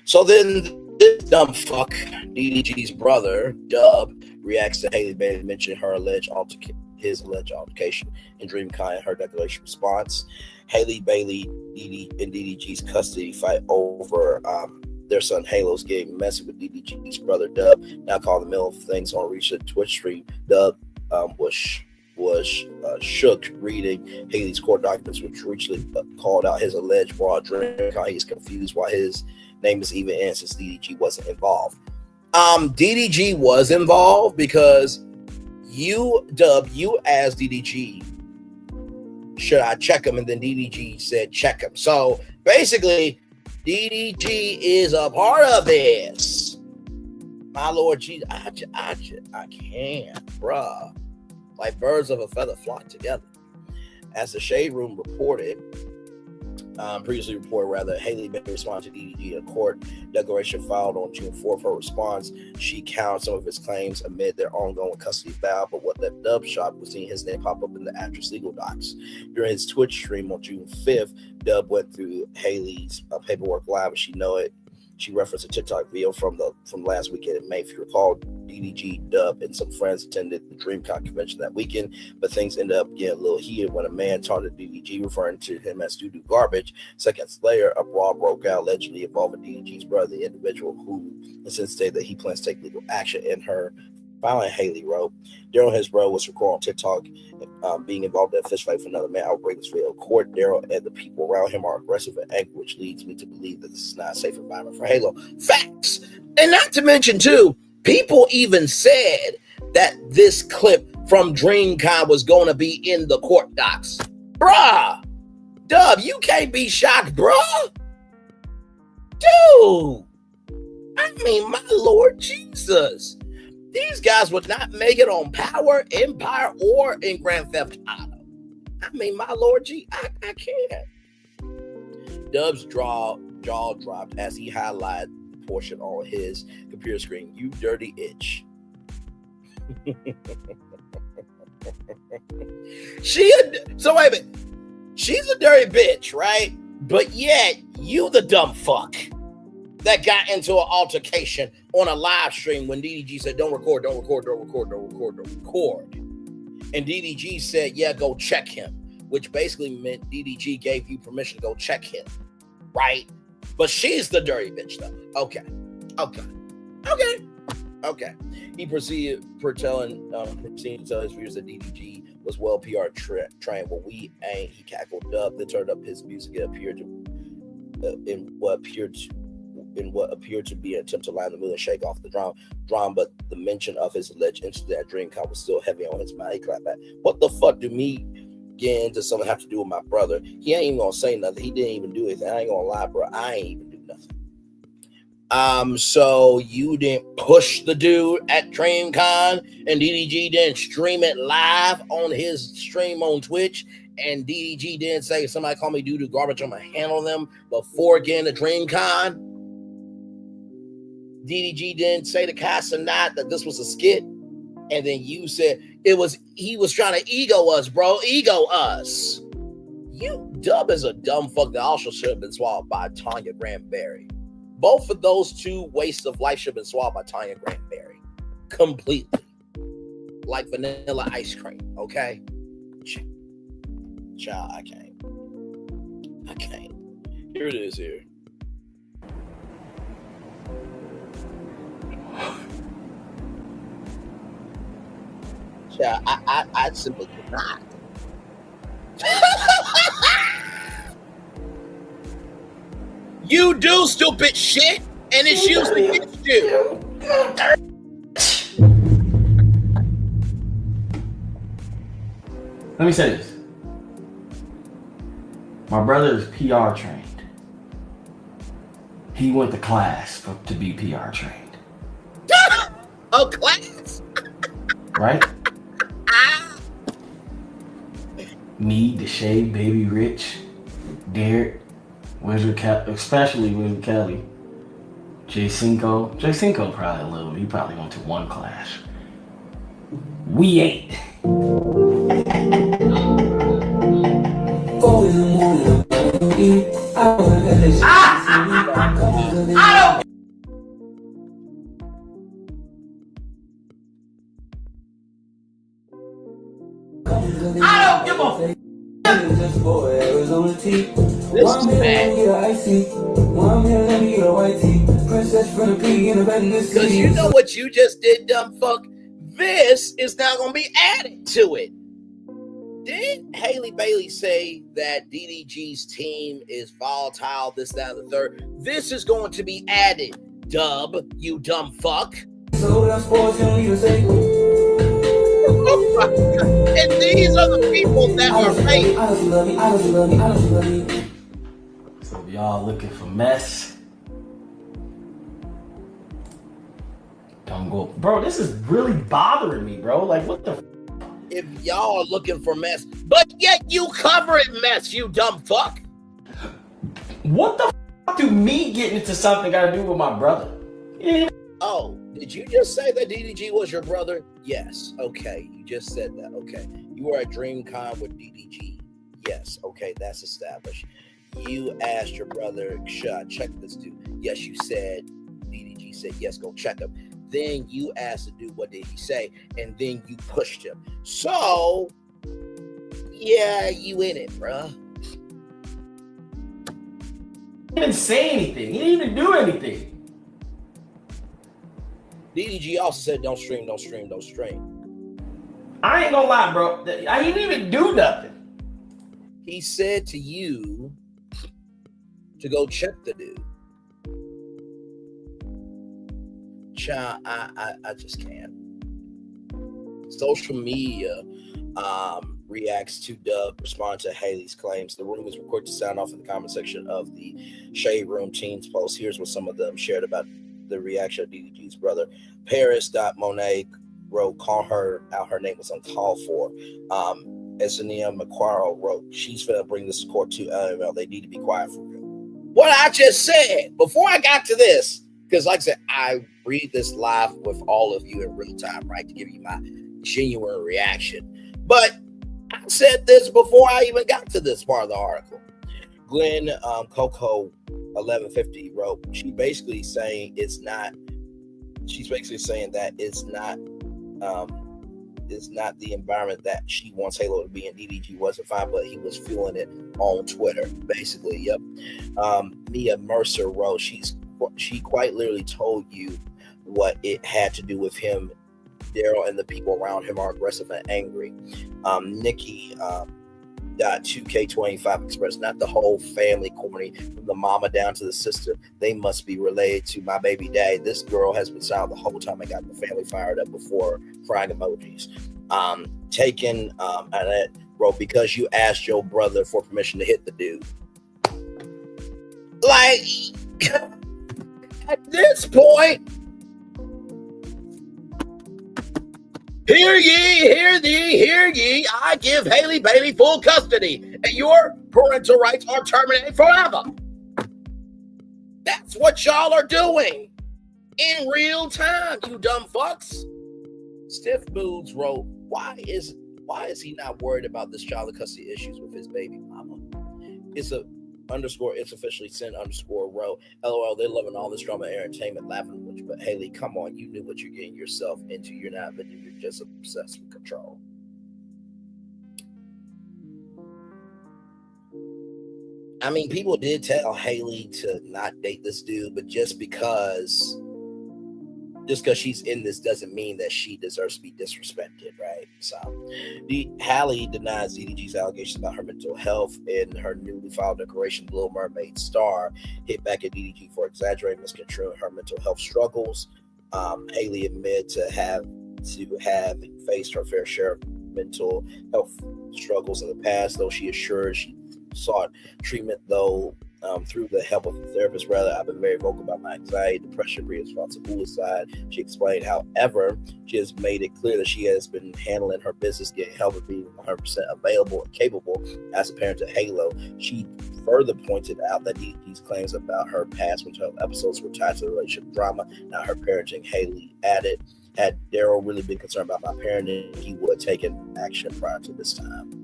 So then this dumb fuck, DDG's brother, Dub, reacts to Halle Bailey mentioning his alleged altercation in DreamCon in her declaration response. Halle Bailey and DDG's custody fight over their son Halo's getting messy with DDG's brother Dub. Now calling the middle of things on a recent Twitch stream. Dub was shook reading Haley's court documents, which recently called out his alleged broad DreamCon. He's confused why his name is even in since DDG wasn't involved. DDG was involved because you as DDG, should I check him? And then DDG said check him. So basically, DDG is a part of this. My Lord Jesus, I can't, bruh. Like birds of a feather flock together. As the Shade Room previously reported, Halle Banfield responded to DDG in a court declaration filed on June 4th. Her response, she countered some of his claims amid their ongoing custody battle, but what left Dub shocked was seeing his name pop up in the actress legal docs. During his Twitch stream on June 5th, Dub went through Haley's paperwork live, and she referenced a TikTok video from last weekend in May. If you recall, DDG, Dub, and some friends attended the DreamCon convention that weekend, but things ended up getting a little heated when a man taunted DDG, referring to him as doodoo garbage. Seconds later, a brawl broke out, allegedly involving DDG's brother, the individual who has since stated that he plans to take legal action in her filing. Halle wrote, Daryl and his brother was recorded on TikTok being involved in a fist fight for another man. I'll bring this video. Court, Daryl and the people around him are aggressive and angry, which leads me to believe that this is not a safe environment for Halo. Facts! And not to mention, too, people even said that this clip from DreamCon was going to be in the court docs. Bruh! Dub, you can't be shocked, bruh! Dude! I mean, my Lord Jesus! These guys would not make it on Power, Empire, or in Grand Theft Auto. I mean, my Lord G, I can't. Dub's jaw dropped as he highlighted the portion on his computer screen. You dirty itch. So wait a minute. She's a dirty bitch, right? But yet, you the dumb fuck that got into an altercation on a live stream when DDG said, don't record. And DDG said, yeah, go check him, which basically meant DDG gave you permission to go check him, right? But she's the dirty bitch, though. Okay. He proceeded to tell his viewers that DDG was well PR trained. When we ain't, he cackled up, then turned up his music. It appeared in what appeared to be an attempt to line the mood and shake off the drum, but the mention of his alleged incident at DreamCon was still heavy on his mind. He clapped back. What the fuck do me getting into something have to do with my brother? He ain't even gonna say nothing. He didn't even do anything. I ain't gonna lie, bro. I ain't even do nothing. So you didn't push the dude at DreamCon, and DDG didn't stream it live on his stream on Twitch, and DDG didn't say, if somebody call me doodoo garbage, I'm gonna handle them before getting to DreamCon. DDG didn't say to Casanat that this was a skit, and then you said he was trying to ego us, bro. Ego us. You Dub is a dumb fuck that also should have been swallowed by Tanya Granberry. Both of those two wastes of life should have been swallowed by Tanya Granberry. Completely. Like vanilla ice cream, okay? Child, I can't. Here it is here. Yeah, I simply cannot. You do stupid shit, and it's usually against you. Let me say this. My brother is PR trained. He went to class to be PR trained. Oh, class? Right? Me, the Shade, Baby Rich, Derek, especially Wizard Kelly, J5. J5 probably a little. He probably went to one class. We ain't. I don't give a This is bad. Because you know what you just did, dumb fuck? This is now going to be added to it. Did Halle Bailey say that DDG's team is volatile, this, that, and the third? This is going to be added Dub, you dumb fuck. So that's sports, you don't even say. And these are the people that are fake. I just love you, I just love you, I just love you. So if y'all looking for mess, don't go. Bro, this is really bothering me, bro. Like, what the? If y'all are looking for mess, but yet you cover it mess, you dumb fuck. What the do me getting into something got to do with my brother? Oh, did you just say that DDG was your brother? Yes. Okay, you just said that. Okay. You were at DreamCon with DDG. Yes. Okay, that's established. You asked your brother, should I check this dude? Yes, you said. DDG said, yes, go check him. Then you asked the dude, what did he say? And then you pushed him. So, yeah, you in it, bruh. He didn't say anything. He didn't even do anything. DDG also said, don't stream, don't stream, don't stream. I ain't gonna lie, bro. I didn't even do nothing. He said to you to go check the dude. Child, I just can't. Social media reacts to Dub, respond to Haley's claims. The room is recorded to sound off in the comment section of the Shade Room Teens post. Here's what some of them shared about the reaction of DDG's brother. Paris.Monet wrote, call her out. Her name was uncalled for. Esenia McQuarrie wrote, she's finna bring this to court to LML. They need to be quiet for real. What I just said before I got to this, because like I said, I read this live with all of you in real time, right, to give you my genuine reaction. But I said this before I even got to this part of the article. Glenn Coco 1150 wrote, she's basically saying that it's not the environment that she wants Halo to be in. DDG wasn't fine, but he was feeling it on Twitter, basically. Yep. Mia Mercer wrote, she quite literally told you what it had to do with him. Daryl and the people around him are aggressive and angry. Nikki .2K25 expressed, not the whole family corny, from the mama down to the sister. They must be related to my baby daddy. This girl has been silent the whole time. I got the family fired up before crying emojis. Taken Annette wrote, because you asked your brother for permission to hit the dude. Like, at this point, hear ye, hear thee, hear ye. I give Haley Bailey full custody, and your parental rights are terminated forever. That's what y'all are doing in real time, you dumb fucks. Stiff Moods wrote, why is he not worried about this child custody issues with his baby mama? It's officially sin_row. LOL, they're loving all this drama and entertainment, laughing with you. But Haley, come on, you knew what you're getting yourself into. You're not living, you're just obsessed with control. I mean, people did tell Haley to not date this dude, but just because she's in this doesn't mean that she deserves to be disrespected, right? So, Halle denies DDG's allegations about her mental health in her newly filed declaration. Little Mermaid star hit back at DDG for exaggerating, misconstruing her mental health struggles. Halle admitted to have faced her fair share of mental health struggles in the past, though she assured she sought treatment through the help of a therapist. Rather, I've been very vocal about my anxiety, depression, responsibility side. She explained, however, she has made it clear that she has been handling her business, getting help, and being 100% available and capable as a parent to Halo. She further pointed out that DDG's claims about her past mental health episodes were tied to the relationship drama, not her parenting. Haley added, had Daryl really been concerned about my parenting, he would have taken action prior to this time.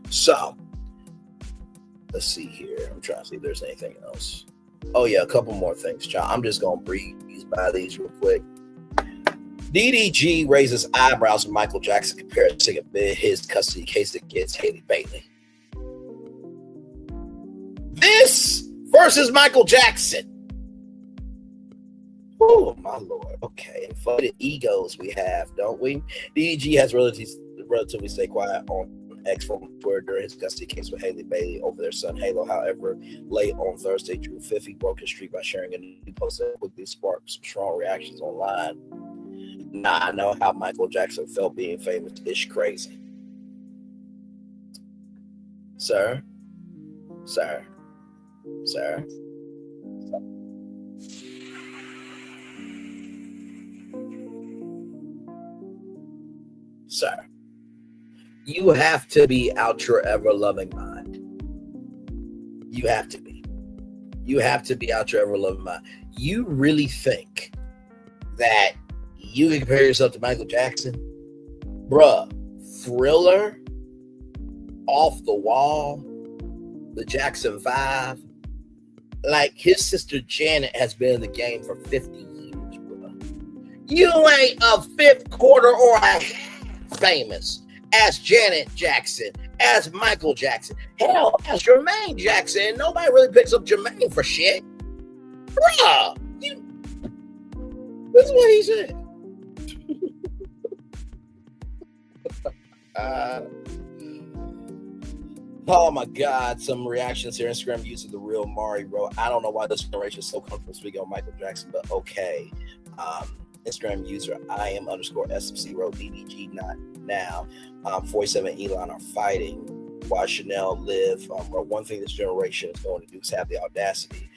So, let's see here. I'm trying to see if there's anything else. Oh, yeah, a couple more things, child. I'm just going to breeze by these real quick. DDG raises eyebrows when Michael Jackson compares to his custody case against Haley Bailey. This versus Michael Jackson. Oh, my Lord. Okay, inflated egos we have, don't we? DDG has relatively stayed quiet on X from Twitter during his custody case with Halle Bailey over their son Halo. However, late on Thursday, Drew Fiffy broke his streak by sharing a new post that quickly sparked some strong reactions online. Nah, I know how Michael Jackson felt being famous. It's crazy. Sir. Sir. Sir, you have to be out your ever-loving mind. You have to be. You have to be out your ever-loving mind. You really think that you can compare yourself to Michael Jackson? Bruh, Thriller, Off the Wall, the Jackson 5. Like, his sister Janet has been in the game for 50 years, bruh. You ain't a fifth, quarter, or a half famous as Janet Jackson, as Michael Jackson, hell, as Jermaine Jackson. Nobody really picks up Jermaine for shit. Bruh, this is what he said. Oh my God, some reactions here. Instagram user The Real Mari wrote, I don't know why this generation is so comfortable speaking on Michael Jackson, but okay. Instagram user IM_SMC wrote, DDG not now. 47 Elon are fighting while Chanel live. Wrote, one thing this generation is going to do is have the audacity.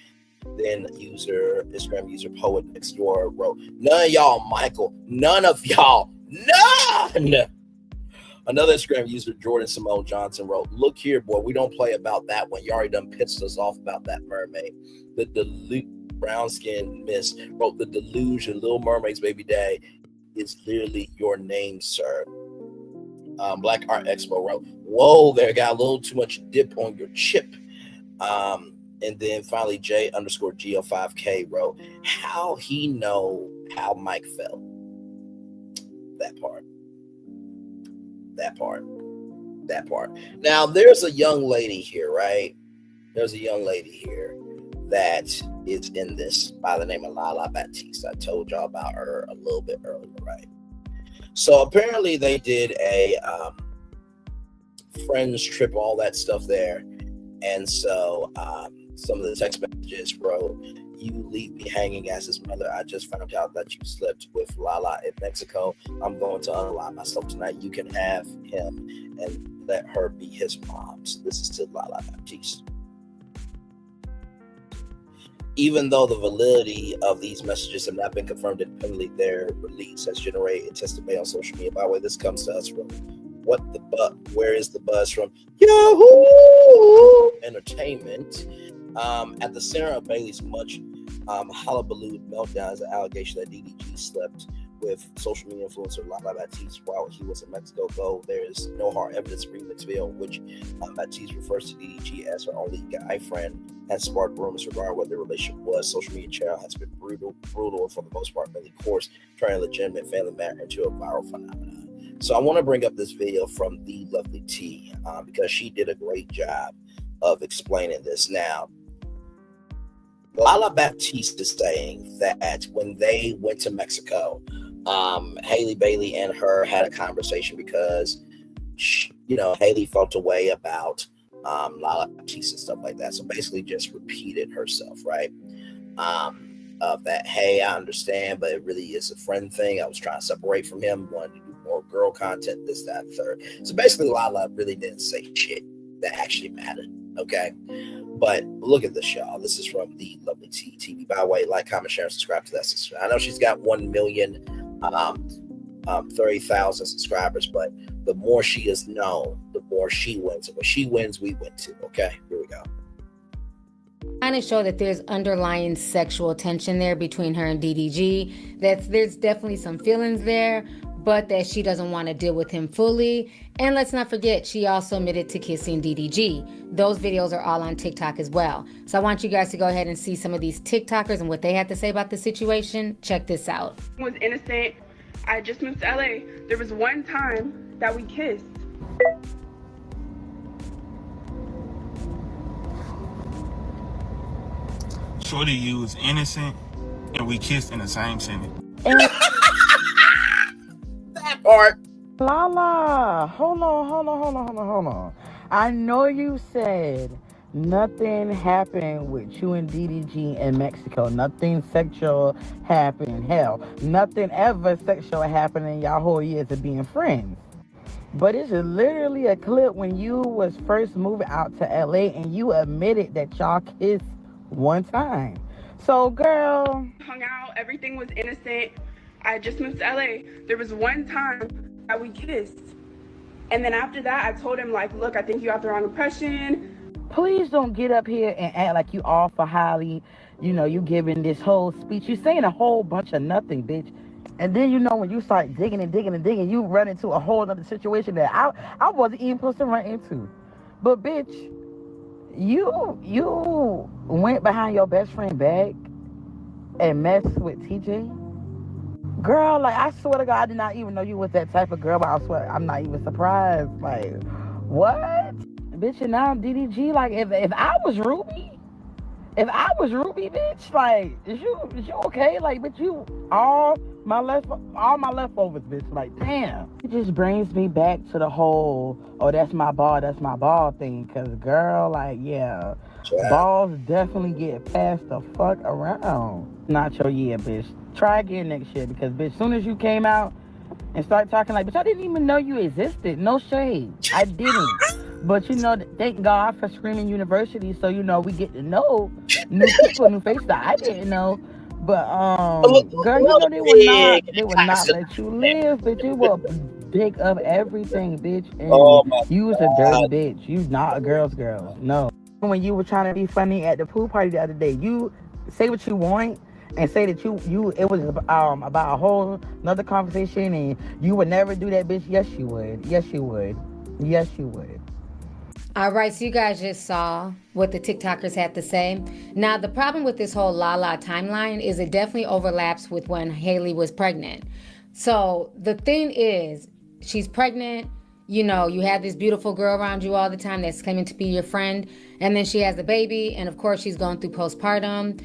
Then Instagram user Poet Next Door wrote, none of y'all Michael, none of y'all, none. Another Instagram user, Jordan Simone Johnson, wrote, look here, boy, we don't play about that one. You already done pissed us off about that mermaid. The brown skin miss wrote, the delusion, Little Mermaid's baby daddy is literally your name, sir. Black Art Expo wrote, whoa, there, got a little too much dip on your chip. And then finally, J_Geo5K wrote, how he know how Mike felt. That part. Now, there's a young lady here, right? There's a young lady here that is in this by the name of Lala Baptiste. I told y'all about her a little bit earlier, right? So apparently they did a friends trip, all that stuff there. And so some of the text messages wrote, you leave me hanging as his mother. I just found out that you slept with Lala in Mexico. I'm going to unalive myself tonight. You can have him and let her be his mom. So this is to Lala Baptiste. Even though the validity of these messages have not been confirmed independently, their release has generated intense debate on social media. By the way, this comes to us from where is the buzz from? Yahoo Entertainment. At the center of Bailey's much hullabaloo meltdown is an allegation that DDG slept with social media influencer Lala Baptiste while he was in Mexico, though there is no hard evidence remix video in which Baptiste refers to DDG as her only guy friend, has sparked rumors regarding what their relationship was. Social media channel has been brutal for the most part, Bailey, of course, turning a legitimate family matter into a viral phenomenon. So I want to bring up this video from The Lovely T because she did a great job of explaining this. Now, Lala Baptiste is saying that when they went to Mexico, Halle Bailey and her had a conversation because, Halle felt a way about Lala Baptiste and stuff like that. So basically just repeated herself, right? Of that, hey, I understand, but it really is a friend thing. I was trying to separate from him, wanted to do more girl content, this, that, and third. So basically Lala really didn't say shit that actually mattered, okay? But look at this, y'all. This is from The Lovely T TV. By the way, like, comment, share, and subscribe to that sister. I know she's got 1,030,000 subscribers, but the more she is known, the more she wins. And when she wins, we win too. Okay, here we go. Kind of show that there's underlying sexual tension there between her and DDG. That there's definitely some feelings there, but that she doesn't want to deal with him fully. And let's not forget, she also admitted to kissing DDG. Those videos are all on TikTok as well. So I want you guys to go ahead and see some of these TikTokers and what they had to say about the situation. Check this out. Was innocent. I just moved to LA. There was one time that we kissed. Shorty, you was innocent and we kissed in the same sentence. That part. Lala, hold on. I know you said nothing happened with you and DDG in Mexico. Nothing sexual happened. Hell, nothing ever sexual happened in y'all whole years of being friends. But it's literally a clip when you was first moving out to LA and you admitted that y'all kissed one time. So, girl. Hung out, everything was innocent. I just moved to LA. There was one time that we kissed. And then after that, I told him, like, look, I think you got the wrong impression. Please don't get up here and act like you all for Halle. You know, you giving this whole speech. You saying a whole bunch of nothing, bitch. And then, you know, when you start digging, you run into a whole other situation that I wasn't even supposed to run into. But, bitch, you went behind your best friend's back and messed with TJ? Girl, like, I swear to God, I did not even know you was that type of girl, but I swear, I'm not even surprised. Like, what? Bitch, and now DDG, like, if I was Ruby, bitch, like, is you okay? Like, bitch, you all my leftovers, bitch. Like, damn. It just brings me back to the whole, oh, that's my ball thing. Cause girl, like, yeah, balls definitely get passed the fuck around. Not your year, bitch. Try again next year, because bitch, soon as you came out and started talking like, bitch, I didn't even know you existed. No shade. I didn't. But, you know, thank God for Screaming University. So, you know, we get to know new people, new faces that I didn't know. But, girl, you know, they would not let you live, bitch. You will dig up everything, bitch. And you was a dirty bitch. You not a girl's girl. No. When you were trying to be funny at the pool party the other day, you say what you want and say that it was about a whole another conversation and you would never do that, bitch. Yes, you would. Yes, you would. Yes, you would. All right, so you guys just saw what the TikTokers had to say. Now, the problem with this whole Lala timeline is it definitely overlaps with when Halle was pregnant. So the thing is, she's pregnant. You know, you have this beautiful girl around you all the time that's claiming to be your friend. And then she has the baby. And of course, she's going through postpartum.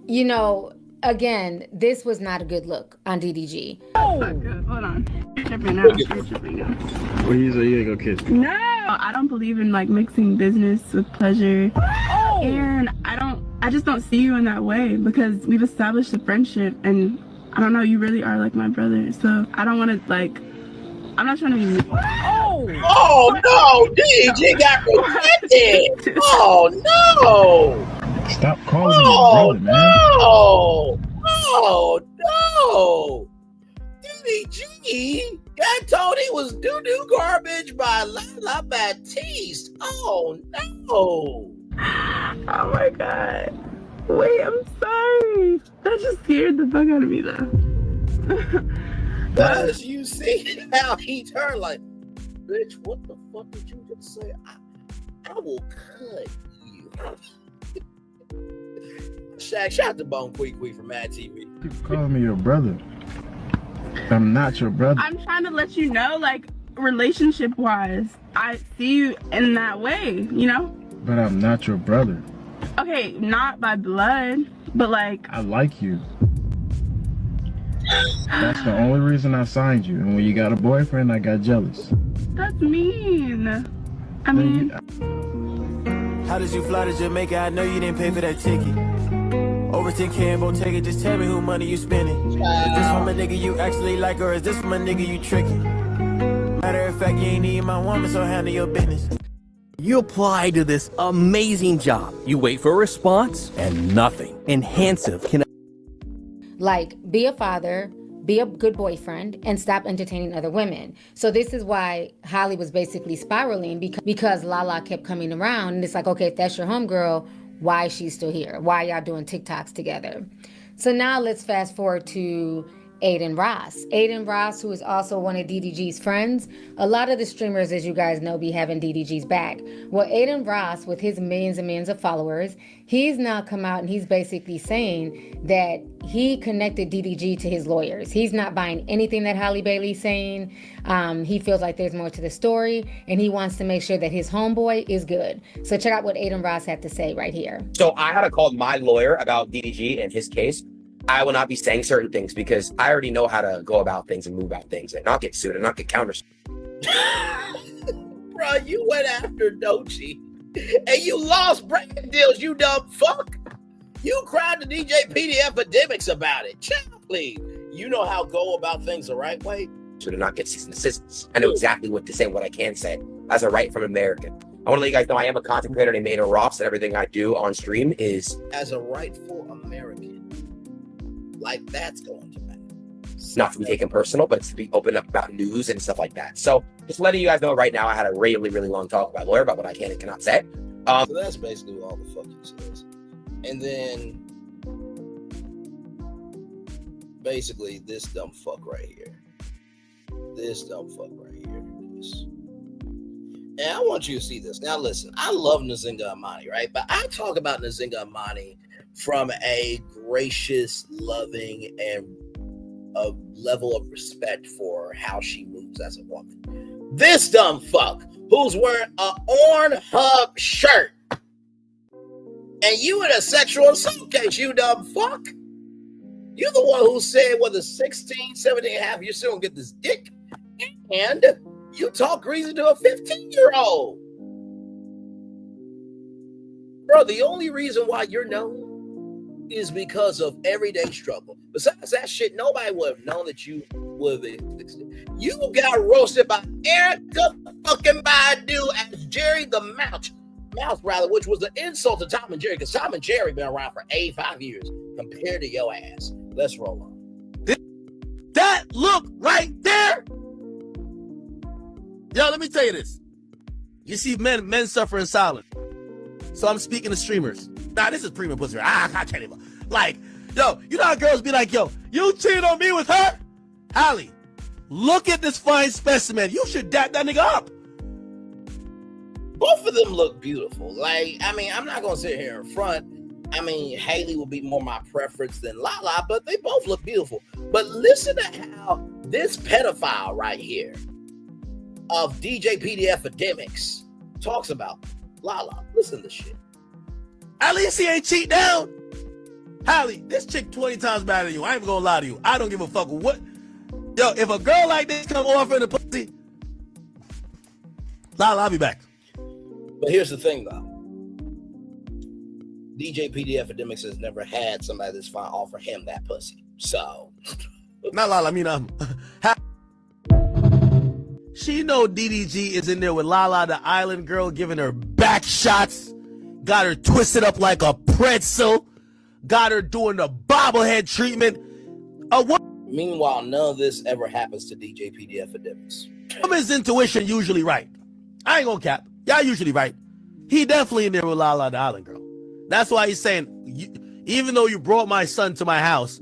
You know, again, this was not a good look on DDG. Oh, hold on. You're tripping now. Well, you ain't gonna kiss. No, I don't believe in like mixing business with pleasure. Oh. And I just don't see you in that way because we've established a friendship and I don't know, you really are like my brother. So I don't want to like, I'm not trying to be. Oh no, DDG got rejected. Oh no. Stop calling me brother, man. Oh no. DDG got told he was doo-doo garbage by Lala Baptiste. Oh no. Oh my God. Wait, I'm sorry. That just scared the fuck out of me though. Because you see how he turned like, bitch, what the fuck did you just say? I will cut you. Shaq, shout out to Bone Quee from Mad TV. You calling me your brother. I'm not your brother. I'm trying to let you know, like, relationship-wise, I see you in that way, you know? But I'm not your brother. Okay, not by blood, but like... I like you. That's the only reason I signed you. And when you got a boyfriend, I got jealous. That's mean. I mean... How did you fly to Jamaica? I know you didn't pay for that ticket. Over 10K and Bottega, just tell me who money you spending. Is this from a nigga you actually like, or is this from a nigga you tricking? Matter of fact, you ain't even my woman, so handle your business. You apply to this amazing job. You wait for a response, and nothing. Enhansive can... Like, be a father, be a good boyfriend, and stop entertaining other women. So this is why Halle was basically spiraling, because Lala kept coming around. And it's like, okay, if that's your homegirl, why is she still here? Why y'all doing TikToks together? So now let's fast forward to Aiden Ross. Aiden Ross, who is also one of DDG's friends. A lot of the streamers, as you guys know, be having DDG's back. Well, Aiden Ross, with his millions and millions of followers, he's now come out and he's basically saying that he connected DDG to his lawyers. He's not buying anything that Halle Bailey's saying. He feels like there's more to the story, and he wants to make sure that his homeboy is good. So check out what Aiden Ross had to say right here. So I had to call my lawyer about DDG and his case. I will not be saying certain things because I already know how to go about things and move about things and not get sued and not get countersued. Bro, you went after Doechii and you lost brand deals, you dumb fuck. You cried to DJ PD Epidemics about it. Child, please. You know how to go about things the right way. To not get cease and desist. I know exactly what to say, what I can say as a right from American. I want to let you guys know I am a content creator and made a Ross, and everything I do on stream is as a rightful American. Like that's going to matter. Not to be taken personal, but it's to be open up about news and stuff like that. So just letting you guys know right now, I had a really, really long talk with my lawyer about what I can and cannot say. So that's basically all the fuck he says. And then basically this dumb fuck right here. This dumb fuck right here. And I want you to see this. Now listen, I love Nzinga Amani, right? But I talk about Nzinga Amani from a gracious, loving, and a level of respect for how she moves as a woman. This dumb fuck who's wearing a Pornhub shirt and you in a sexual assault case, you dumb fuck. You're the one who said, whether 16, 17 and a half, you're still gonna get this dick. And you talk reason to a 15-year-old. Bro, the only reason why you're known is because of everyday struggle. Besides that shit, nobody would have known that you would have existed. You got roasted by Erica fucking Badu as Jerry the Mouse, which was an insult to Tom and Jerry, because Tom and Jerry been around for 85 years compared to your ass. Let's roll on. That look right there. Yo, let me tell you this. You see men suffer in silence. So I'm speaking to streamers. Nah, this is premium pussy. I can't even. Like, yo, you know how girls be like, yo, you cheated on me with her? Halle, look at this fine specimen. You should dap that nigga up. Both of them look beautiful. Like, I mean, I'm not going to sit here in front. I mean, Halle would be more my preference than Lala, but they both look beautiful. But listen to how this pedophile right here of DJ PD Epidemics talks about Lala. Listen to this shit. At least he ain't cheat down. Halle, this chick 20 times better than you. I ain't even gonna lie to you. I don't give a fuck what. Yo, if a girl like this come offering the pussy, Lala, I'll be back. But here's the thing, though. DJ PD Epidemics has never had somebody that's fine offer him that pussy. So. Not Lala, I mean, she know DDG is in there with Lala, the island girl, giving her back shots. Got her twisted up like a pretzel. Got her doing the bobblehead treatment. Meanwhile, none of this ever happens to DJ PD Epidemics. Woman's intuition usually right. I ain't gonna cap. Y'all usually right. He definitely in there with Lala, the island girl. That's why he's saying, even though you brought my son to my house,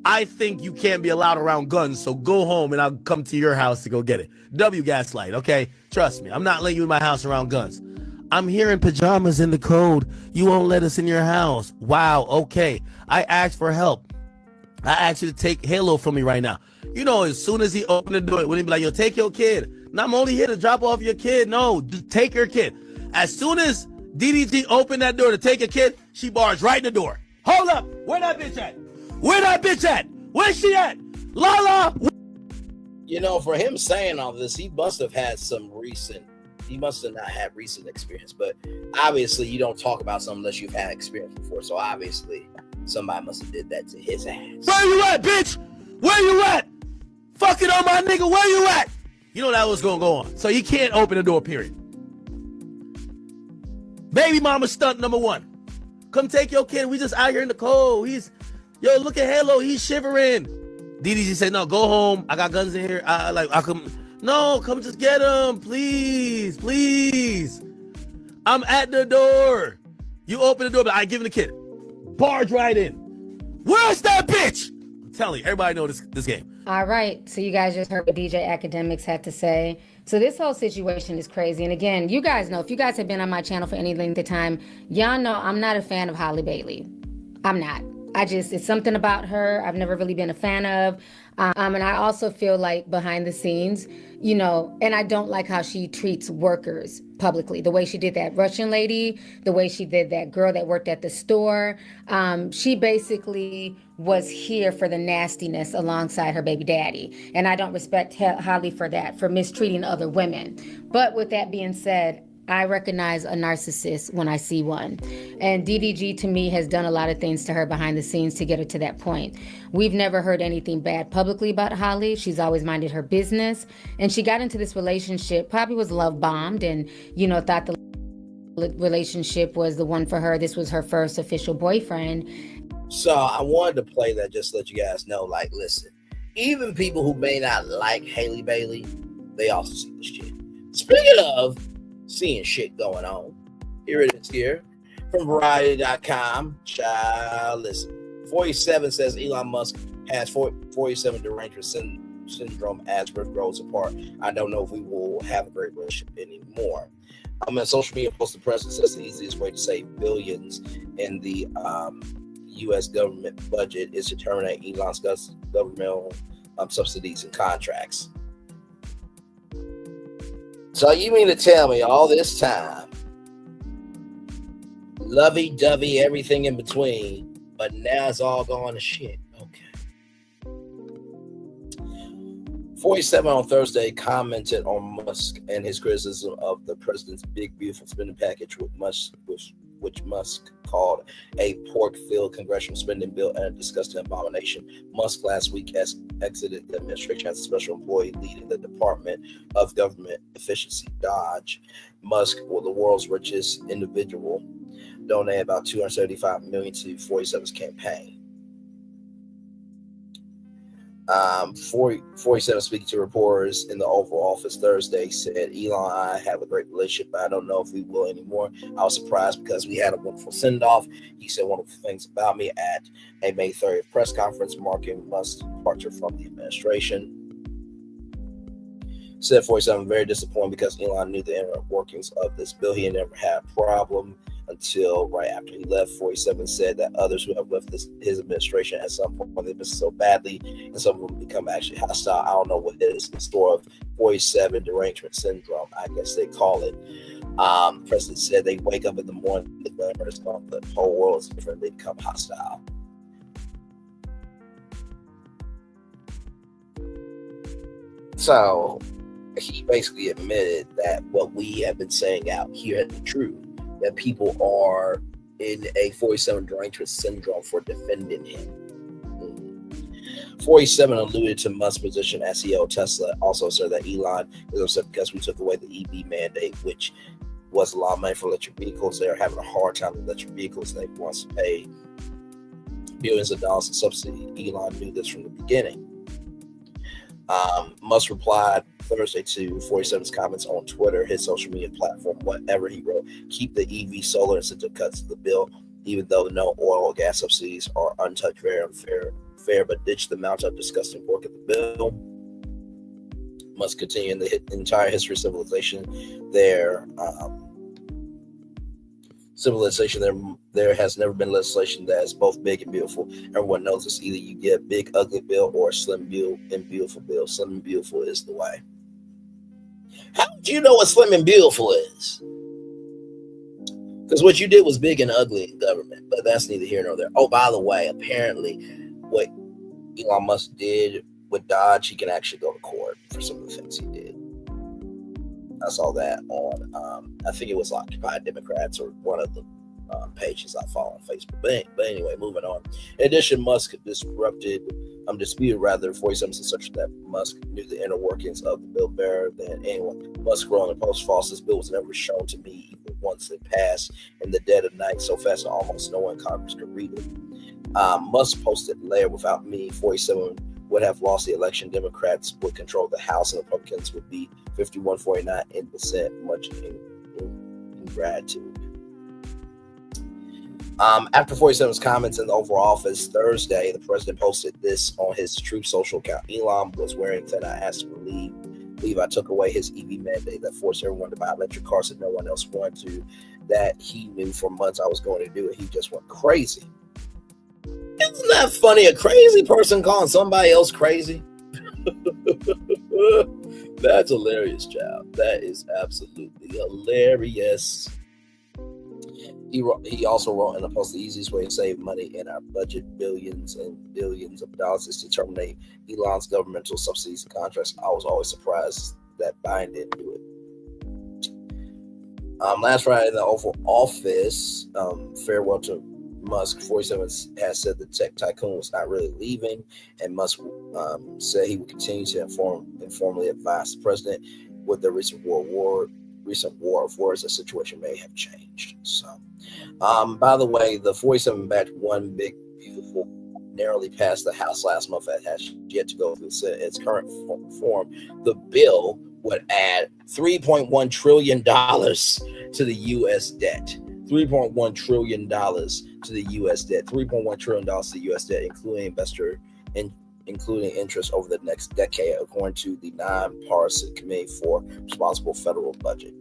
I think you can't be allowed around guns, so go home and I'll come to your house to go get it. W gaslight, okay? Trust me, I'm not letting you in my house around guns. I'm hearing pajamas in the code. You won't let us in your house. Wow, okay. I asked for help. I asked you to take Halo from me right now. You know, as soon as he opened the door, when he be like, yo, take your kid. And I'm only here to drop off your kid. No, just take your kid. As soon as DDG opened that door to take a kid, she barged right in the door. Hold up. Where that bitch at? Where that bitch at? Where's she at? Lala! You know, for him saying all this, he must have not had recent experience, but obviously you don't talk about something unless you've had experience before. So obviously somebody must have did that to his ass. Where you at, bitch? Where you at? Fucking on my nigga, where you at? You know that was gonna go on. So he can't open the door, period. Baby mama stunt number one. Come take your kid. We just out here in the cold. Yo, look at Halo. He's shivering. DDG said, no, go home. I got guns in here. Come just get him. Please, please. I'm at the door. You open the door, but I give him the kid. Barge right in. Where's that bitch? I'm telling you, everybody know this game. All right. So you guys just heard what DJ Academics had to say. So this whole situation is crazy. And again, you guys know, if you guys have been on my channel for any length of time, y'all know I'm not a fan of Halle Bailey. I'm not. It's something about her I've never really been a fan of. And I also feel like behind the scenes, and I don't like how she treats workers publicly, the way she did that Russian lady, the way she did that girl that worked at the store. She basically was here for the nastiness alongside her baby daddy. And I don't respect Halle for that, for mistreating other women. But with that being said, I recognize a narcissist when I see one. And DDG to me has done a lot of things to her behind the scenes to get her to that point. We've never heard anything bad publicly about Halle. She's always minded her business. And she got into this relationship, probably was love bombed and, thought the relationship was the one for her. This was her first official boyfriend. So I wanted to play that just to let you guys know, listen, even people who may not like Halle Bailey, they also see this shit. Speaking of seeing shit going on, here it is here from Variety.com. Child, listen. 47 says Elon Musk has 47 derangement syndrome as Earth grows apart. I don't know if we will have a great relationship anymore. On social media post, the president says the easiest way to save billions in the U.S. government budget is to terminate Elon's governmental subsidies and contracts. So you mean to tell me all this time, lovey-dovey, everything in between, but now it's all going to shit? Okay. 47 on Thursday commented on Musk and his criticism of the president's big, beautiful spending package, which Musk called a pork-filled congressional spending bill and a disgusting abomination. Musk last week exited the administration as a special employee leading the Department of Government Efficiency, DOGE. Musk, the world's richest individual, donated about $275 million to 47's campaign. 47 speaking to reporters in the Oval Office Thursday said, Elon and I have a great relationship, but I don't know if we will anymore. I was surprised because we had a wonderful send-off. He said wonderful things about me at a May 30th press conference marking Musk's departure from the administration. Said 47, very disappointed because Elon knew the inner workings of this bill. He had never had a problem until right after he left. 47 said that others who have left his administration at some point they've been so badly, and some of them become actually hostile. I don't know what it is. The store of 47 derangement syndrome, I guess they call it. The president said they wake up in the morning, the whole world is different. They become hostile. So he basically admitted that what we have been saying out here is true, that people are in a 47 derangement syndrome for defending him. 47 alluded to Musk's position as CEO of Tesla, also said that Elon is upset because we took away the EV mandate, which was a lot of money for electric vehicles. They're having a hard time with electric vehicles. They want to pay billions of dollars in subsidy. Elon knew this from the beginning. Musk replied Thursday to 47's comments on Twitter, his social media platform. Whatever he wrote, keep the EV solar incentive cuts to the bill, even though no oil or gas subsidies are untouched, very unfair, but ditch the amount of disgusting pork in the bill. Must continue in the entire history of civilization. There has never been legislation that is both big and beautiful. Everyone knows this. Either you get a big ugly bill or a slim and beautiful bill. Slim and beautiful is the way. How do you know what slim and beautiful is? Because what you did was big and ugly in government, but that's neither here nor there. Oh, by the way, apparently what Elon Musk did with Dodge, he can actually go to court for some of the things he did. I saw that on, I think it was Occupy Democrats or one of the pages I follow on Facebook. But anyway, moving on. In addition, Musk disputed 47 such that Musk knew the inner workings of the bill better than anyone. Musk wrote on the post, false, this bill was never shown to me even once it passed in the dead of night so fast that almost no one in Congress could read it. Musk posted later, without me, 47 would have lost the election. Democrats would control the House and Republicans would be 51-49%, much in gratitude. After 47's comments in the Oval Office Thursday, the president posted this on his Truth Social account. Elon was wearing thin. I asked him to leave. I took away his EV mandate that forced everyone to buy electric cars that no one else wanted to, that he knew for months I was going to do it. He just went crazy. And Isn't that funny? A crazy person calling somebody else crazy? That's hilarious, child. That is absolutely hilarious. He also wrote in the post, the easiest way to save money in our budget, billions and billions of dollars, is to terminate Elon's governmental subsidies and contracts. I was always surprised that Biden didn't do it. Last Friday in the Oval Office, farewell to Musk, 47 has said the tech tycoon was not really leaving, and Musk said he would continue to informally advise the president. With the recent war of words, the situation may have changed. So, by the way, the 47 backed one big beautiful narrowly passed the House last month and has yet to go through its current form. The bill would add $3.1 trillion to the U.S. debt. $3.1 trillion to the U.S. debt. $3.1 trillion to the U.S. debt, including interest over the next decade, according to the nonpartisan Committee for Responsible Federal Budget.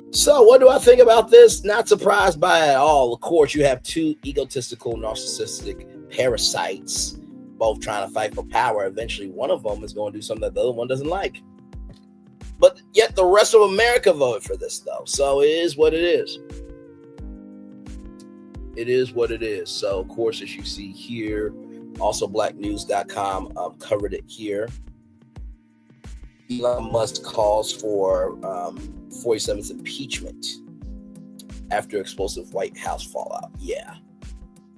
So what do I think about this? Not surprised by it at all. Of course, you have two egotistical, narcissistic parasites both trying to fight for power. Eventually, one of them is going to do something that the other one doesn't like. But yet the rest of America voted for this, though. So it is what it is. It is what it is. So, of course, as you see here, also blacknews.com covered it here. Elon Musk calls for 47's impeachment after explosive White House fallout. Yeah.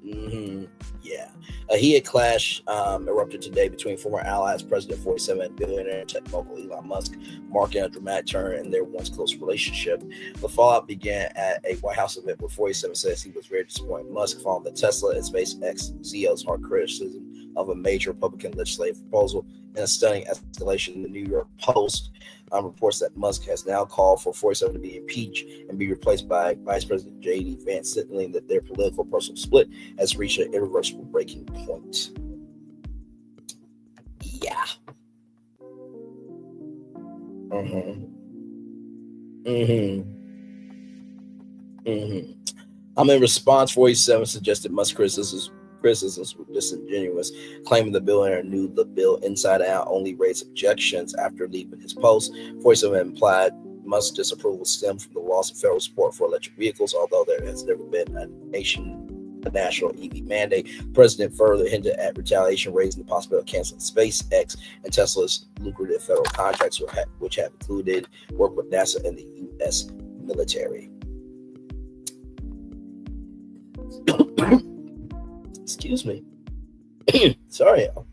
Yeah. A heated clash erupted today between former allies, President 47 and billionaire tech mogul Elon Musk, marking a dramatic turn in their once close relationship. The fallout began at a White House event where 47 says he was very disappointed Musk following the Tesla and SpaceX CEO's hard criticism of a major Republican legislative proposal. In a stunning escalation, the New York Post reports that Musk has now called for 47 to be impeached and be replaced by Vice President J.D. Vance, signaling that their political personal split has reached an irreversible breaking point. Yeah. In response, 47 suggested Musk criticisms were disingenuous, claiming the billionaire knew the bill inside out, only raised objections after leaving his post. 47 implied Musk's disapproval stemmed from the loss of federal support for electric vehicles, although there has never been a national EV mandate. The president further hinted at retaliation, raising the possibility of canceling SpaceX and Tesla's lucrative federal contracts, which have included work with NASA and the U.S. military. Excuse me. Sorry, y'all.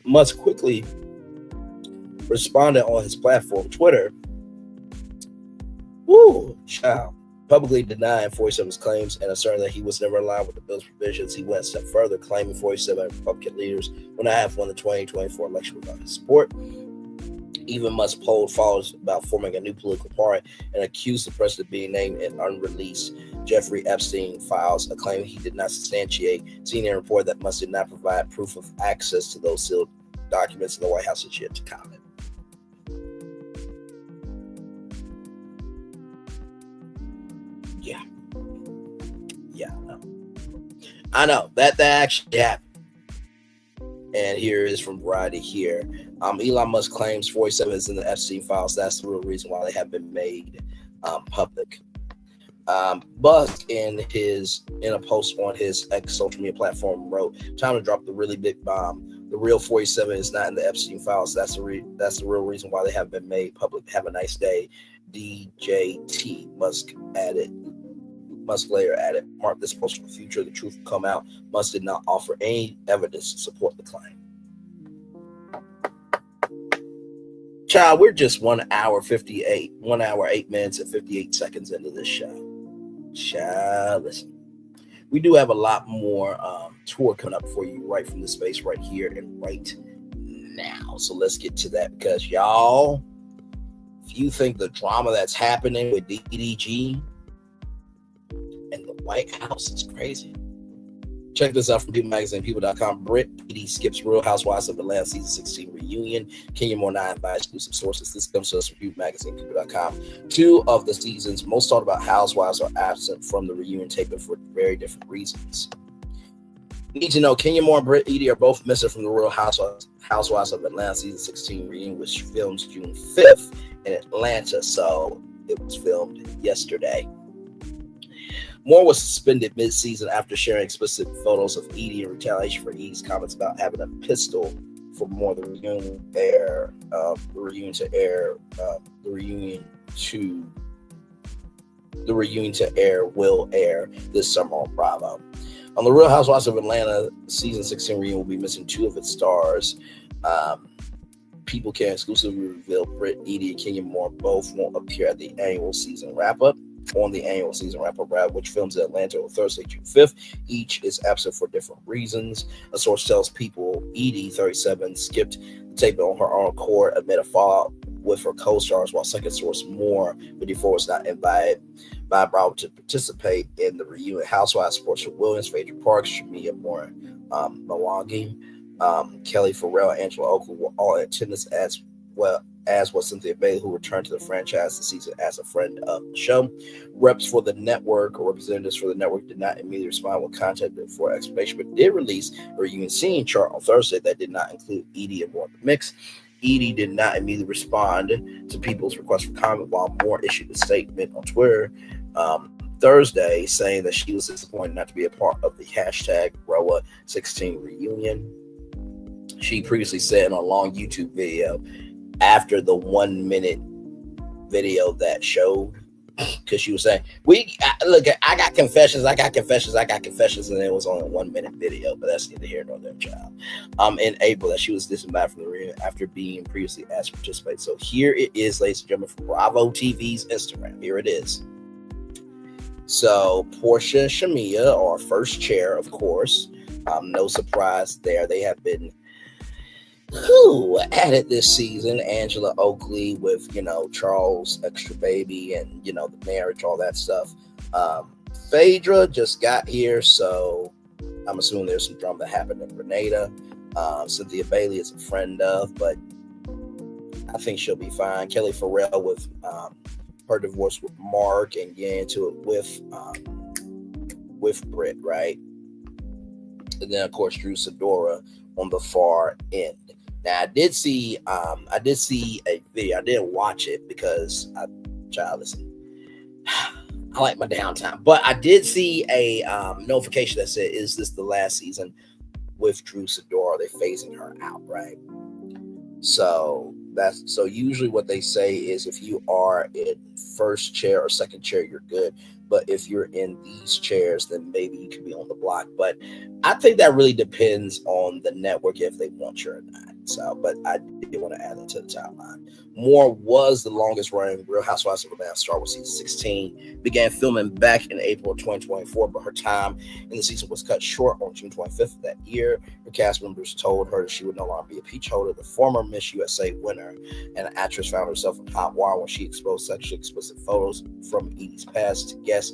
Musk quickly responded on his platform, Twitter. Publicly denying 47's claims and asserting that he was never aligned with the bill's provisions. He went a step further, claiming 47 Republican leaders would not have won the 2024 election without his support. Even Musk polled followers about forming a new political party and accused the president of being named in unreleased Jeffrey Epstein files, a claim he did not substantiate. CNN reported that Musk did not provide proof of access to those sealed documents, and the White House is yet to comment. I know that actually happened. And here is from Variety here. Elon Musk claims 47 is in the Epstein files. That's the real reason why they have been made public. Musk in a post on his X social media platform wrote, "Time to drop the really big bomb. The real 47 is not in the Epstein files. That's the real reason why they have been made public. Have a nice day, DJT." Musk later added, "Mark this post for the future. The truth will come out." Musk did not offer any evidence to support the claim. Child, we're just 1 hour 8 minutes and 58 seconds into this show. Child, listen. We do have a lot more tour coming up for you right from this space right here and right now. So let's get to that, because y'all, if you think the drama that's happening with DDG and the White House is crazy, Check this out from People Magazine, people.com. Brit Eady skips Real Housewives of Atlanta season 16 reunion. Kenya Moore 9 by exclusive sources. This comes to us from People Magazine, people.com. 2 of the season's most talked about housewives are absent from the reunion taping for very different reasons. Need to know, Kenya Moore and Brit Eady are both missing from the Real Housewives of Atlanta season 16 reunion, which films June 5th in Atlanta. So it was filmed yesterday. Moore was suspended mid-season after sharing explicit photos of Eady in retaliation for Eady's comments about having a pistol for more. The reunion to air will air this summer on Bravo. On the Real Housewives of Atlanta season 16 reunion will be missing 2 of its stars. People can exclusively reveal Brit Eady and Kenya Moore both won't appear at the annual season wrap-up. On the annual season wrap-up, which films in Atlanta on Thursday, June 5th. Each is absent for different reasons. A source tells People Eady, 37, skipped the taping on her own accord amid a fallout with her co-stars, while second source Moore, 54, was not invited by Bravo to participate in the reunion. Housewives sports with Wiggins, Phaedra Parks, Shamia Moore, Milagro, Kelly Farrell, and Angela Oakley were all in attendance, as well as was Cynthia Bailey, who returned to the franchise this season as a friend of the show. Reps for the network, or representatives for the network, did not immediately respond with contacted for explanation, but did release a reunion scene chart on Thursday that did not include Eady and Moore in the mix. Eady did not immediately respond to People's request for comment, while Moore issued a statement on Twitter Thursday saying that she was disappointed not to be a part of the hashtag RHOA 16 reunion. She previously said in a long YouTube video after the 1 minute video that showed, because she was saying, I got confessions, and it was only a 1 minute video, but that's neither here nor there, child. In April, that she was disembodied from the reunion after being previously asked to participate. So here it is, ladies and gentlemen, from Bravo TV's Instagram. Here it is. So Portia and Shamia are first chair, of course. No surprise there. They have been added this season. Angela Oakley with, Charles' extra baby and, the marriage, all that stuff. Phaedra just got here, so I'm assuming there's some drama that happened in Grenada. Cynthia Bailey is a friend of, but I think she'll be fine. Kelly Farrell with her divorce with Mark and getting into it with Brit, right? And then, of course, Drew Sidora on the far end. Now, I did see a video. I didn't watch it because I like my downtime. But I did see a notification that said, "Is this the last season with Drew Sidora? Are they phasing her out?" Right. So usually what they say is if you are in first chair or second chair, you're good. But if you're in these chairs, then maybe you can be on the block. But I think that really depends on the network if they want you or not. So, but I did want to add that to the timeline. Moore was the longest running Real Housewives of Atlanta star with season 16. Began filming back in April of 2024, but her time in the season was cut short on June 25th of that year. Her cast members told her that she would no longer be a peach holder. The former Miss USA winner and an actress found herself in hot water when she exposed sexually explicit photos from Eady's past to guests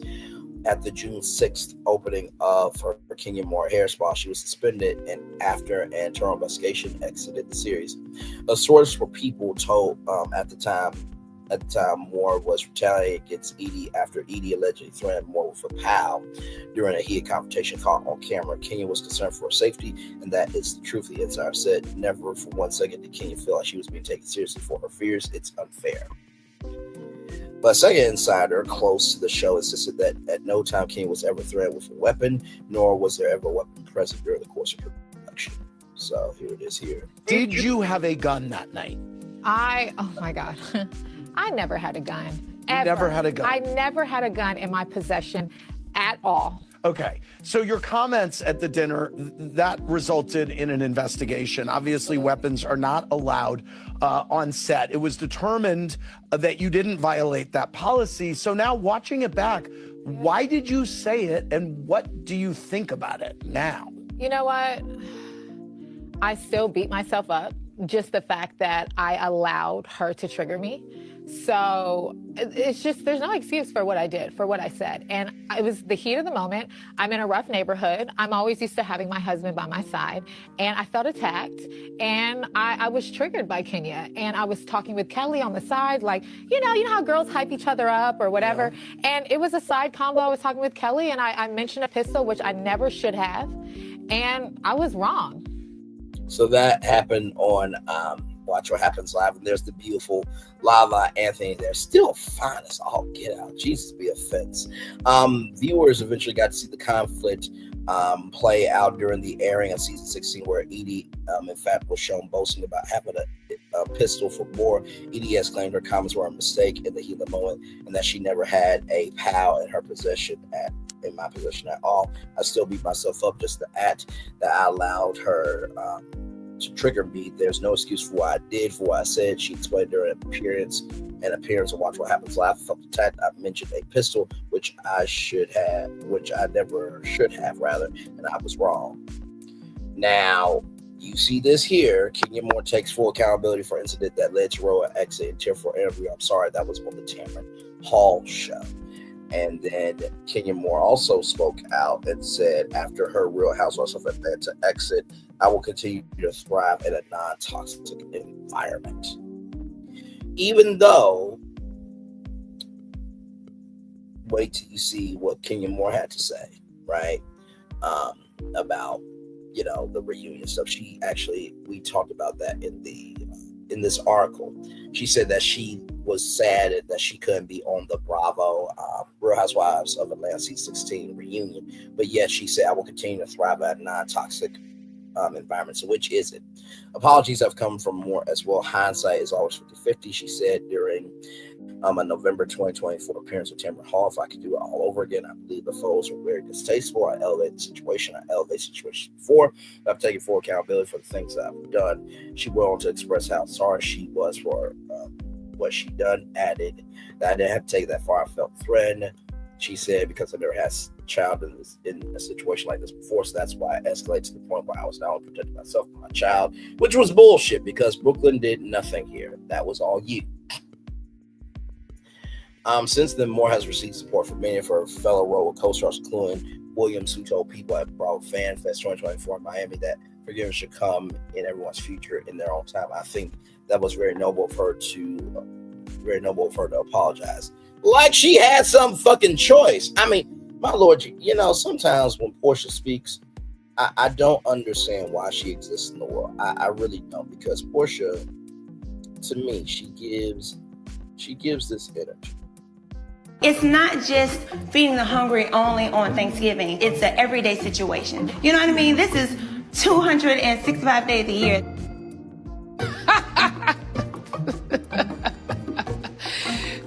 at the June 6th opening of her Kenya Moore hair spa. She was suspended, and after an internal investigation, exited the series. A source for People told at the time Moore was retaliating against Eady after Eady allegedly threatened Moore with a pal during a heated confrontation caught on camera. Kenya was concerned for her safety, and that is the truth, the insider said. Never for 1 second did Kenya feel like she was being taken seriously for her fears. It's unfair. But a second insider close to the show insisted that at no time Kenya was ever threatened with a weapon, nor was there ever a weapon present during the course of production. So here it is here. Did you have a gun that night? Oh my God. I never had a gun. Ever. Never had a gun? I never had a gun in my possession at all. Okay, so your comments at the dinner, that resulted in an investigation. Obviously, weapons are not allowed on set. It was determined that you didn't violate that policy. So now watching it back, why did you say it and what do you think about it now? You know what? I still beat myself up. Just the fact that I allowed her to trigger me. So it's just, there's no excuse for what I did, for what I said. And it was the heat of the moment. I'm in a rough neighborhood. I'm always used to having my husband by my side. And I felt attacked. And I was triggered by Kenya. And I was talking with Kelly on the side, like, you know how girls hype each other up or whatever. Yeah. And it was a side combo. I was talking with Kelly and I mentioned a pistol, which I never should have. And I was wrong. So that happened on Watch What Happens Live, and there's the beautiful Lala Anthony there, still fine as all get out. Jesus be offense. Viewers eventually got to see the conflict play out during the airing of season 16, where Edie, in fact, was shown boasting about having a pistol for more. Edie has claimed her comments were a mistake in the heat of the moment, and that she never had a POW in her possession in my possession at all. I still beat myself up just the act that I allowed her to trigger me. There's no excuse for what I did, for what I said. She explained during appearance of Watch What Happens Live. I felt attacked. I mentioned a pistol, which I never should have, rather, and I was wrong. Now, you see this here. Kenya Moore takes full accountability for incident that led to RHOA exit and tearful interview. I'm sorry, that was on the Tamron Hall show. And then Kenya Moore also spoke out and said, after her Real Housewives of Atlanta exit, I will continue to thrive in a non-toxic environment. Even though, wait till you see what Kenya Moore had to say, right? About, the reunion stuff. We talked about that in this article. She said that she was sad that she couldn't be on the Bravo Real Housewives of Atlanta season 16 reunion, but yet she said, I will continue to thrive at a non-toxic environment. So which is it? Apologies have come from Moore as well. Hindsight is always 50-50. She said during a November 2024 appearance of Tamron Hall, if I could do it all over again, I believe the photos were very distasteful. I elevated the situation. Before. I've taken full accountability for the things that I've done. She went on to express how sorry she was for what she done. Added that I didn't have to take it that far. I felt threatened. She said, because I never had a child in a situation like this before, so that's why I escalated to the point where I was not only protecting myself and my child, which was bullshit because Brooklyn did nothing here. That was all you. Since then, Moore has received support from many of her fellow RHOA co-stars, including Williams, who told people at Bravo Fan Fest 2024 in Miami that forgiveness should come in everyone's future in their own time. I think that was very noble of her to apologize. Like she had some fucking choice. I mean, my lord, sometimes when Portia speaks, I don't understand why she exists in the world. I really don't, because Portia, to me, she gives this energy. It's not just feeding the hungry only on Thanksgiving. It's an everyday situation. You know what I mean? This is 265 days a year.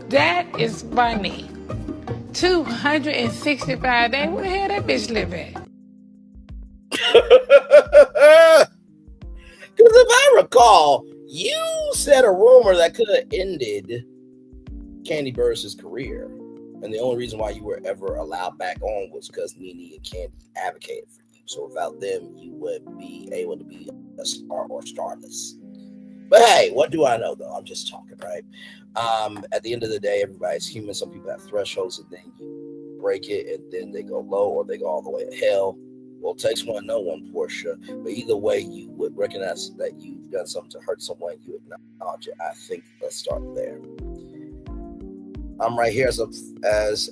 That is funny. 265 days? Where the hell that bitch live at? Because if I recall, you said a rumor that could have ended Kandi Burruss' career. And the only reason why you were ever allowed back on was because Nene and Kandi advocated for you. So without them, you would be able to be a star or starless. But hey, what do I know, though? I'm just talking, right? At the end of the day, everybody's human. Some people have thresholds, and then you break it, and then they go low, or they go all the way to hell. Well, it takes one to know one, Portia. But either way, you would recognize that you've done something to hurt someone. You acknowledge it. I think let's start there. I'm right here as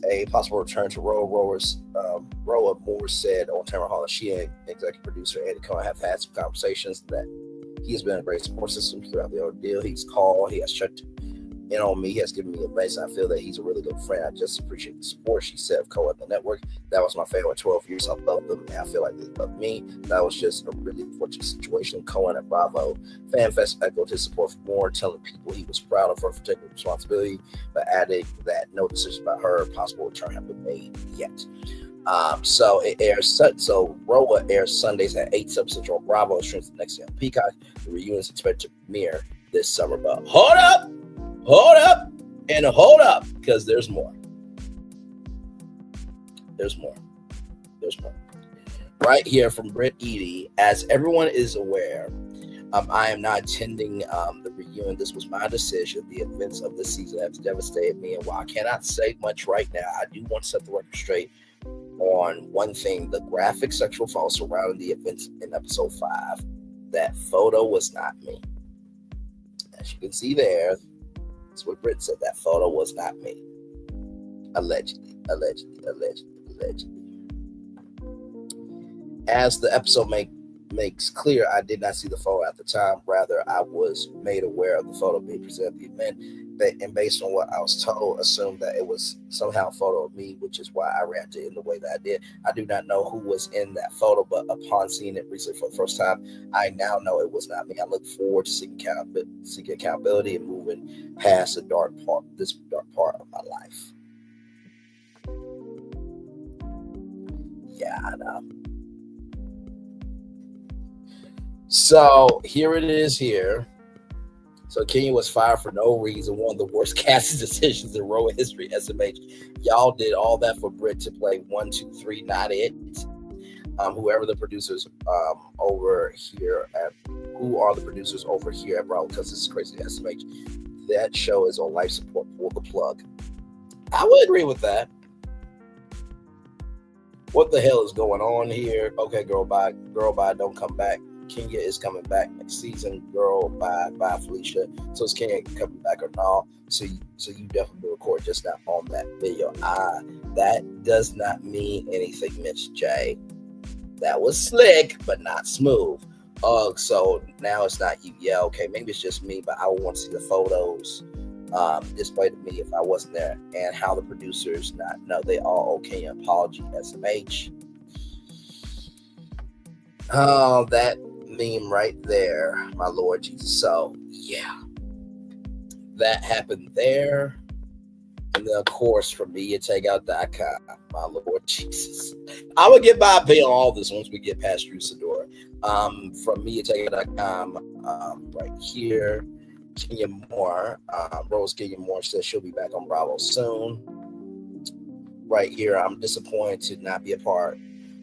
a possible return to RHOA. Moore said on Tamron Hall that she and executive producer Andy Cohen have had some conversations, that he's been a great support system throughout the ordeal. He's called, he has checked in on me, he has given me advice. I feel that he's a really good friend. I just appreciate the support, she said, of Cohen the network. That was my favorite 12 years. I love them, and I feel like they love me. That was just a really fortunate situation. Cohen at Bravo Fan Fest echoed his support for Moore, telling people he was proud of her for taking responsibility, but adding that no decision about her possible return have been made yet. So it airs. So RHOA airs Sundays at 8 Central on Bravo. Streams the next day on Peacock. The reunion is expected to premiere this summer. But hold up, because there's more. There's more. Right here from Brit Eady. As everyone is aware, I am not attending the you, and this was my decision. The events of this season have devastated me, and while I cannot say much right now, I do want to set the record straight on one thing: the graphic sexual photo surrounding the events in episode 5. That photo was not me. As you can see there, that's what Brit said. That photo was not me. Allegedly. As the episode makes clear, I did not see the photo at the time. Rather, I was made aware of the photo being presented at the event, and based on what I was told, assumed that it was somehow a photo of me, which is why I reacted in the way that I did. I do not know who was in that photo, but upon seeing it recently for the first time, I now know it was not me. I look forward to seeking accountability and moving past this dark part of my life. Yeah, I know. So here it is here. So Kenya was fired for no reason. One of the worst casting decisions in RHOA history, SMH. Y'all did all that for Brit to play 1, 2, 3, not it. Whoever the producers over here at, who are the producers over here at Bravo, because this is crazy, SMH. That show is on life support. Pull the plug. I would agree with that. What the hell is going on here? Okay, girl, bye, don't come back. Kenya is coming back next season. Girl, bye, Felicia. So is Kenya coming back or not? So you definitely record just not on that video. That does not mean anything, Miss J. That was slick, but not smooth. So now it's not you. Yeah, okay, maybe it's just me, but I would want to see the photos displayed to me if I wasn't there, and how the producers not know they all owe Kenya apology, SMH. Oh, that meme right there, my Lord Jesus. So yeah, that happened there. And then of course from MediaTakeout.com, my Lord Jesus. I will get by pay on all this once we get past Drew Sidora. From MediaTakeout.com, right here, Kenya Moore, Rose Kenya Moore says she'll be back on Bravo soon. Right here, I'm disappointed to not be a part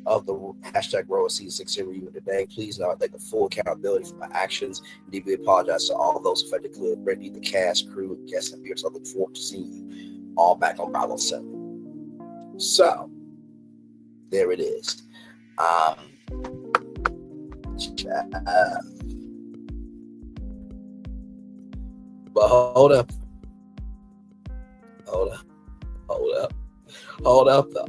of the hashtag RHOA Season 6 reunion today. Please know I take the full accountability for my actions and deeply apologize to all of those affected, including Wendy, the cast, crew, guests, and viewers. I look forward to seeing you all back on Bravo 7. So, there it is. But hold up though.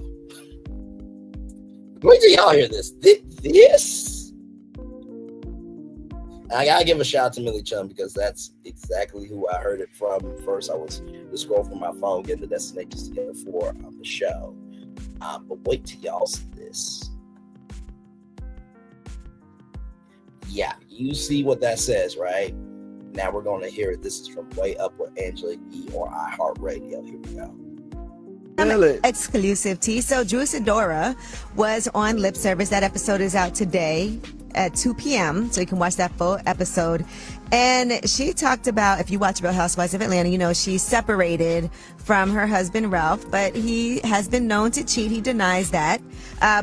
Wait till y'all hear this. This, I gotta give a shout out to Millie Chum, because that's exactly who I heard it from. First, I was just scrolling from my phone, getting the destinations together for the show. But wait till y'all see this. Yeah, you see what that says, right? Now we're going to hear it. This is from Way Up with Angela E on iHeartRadio. Here we go. Exclusive tea. So Drew Sidora was on Lip Service. That episode is out today at 2 p.m. So you can watch that full episode. And she talked about, if you watch Real Housewives of Atlanta, you know she's separated from her husband Ralph, but he has been known to cheat. He denies that.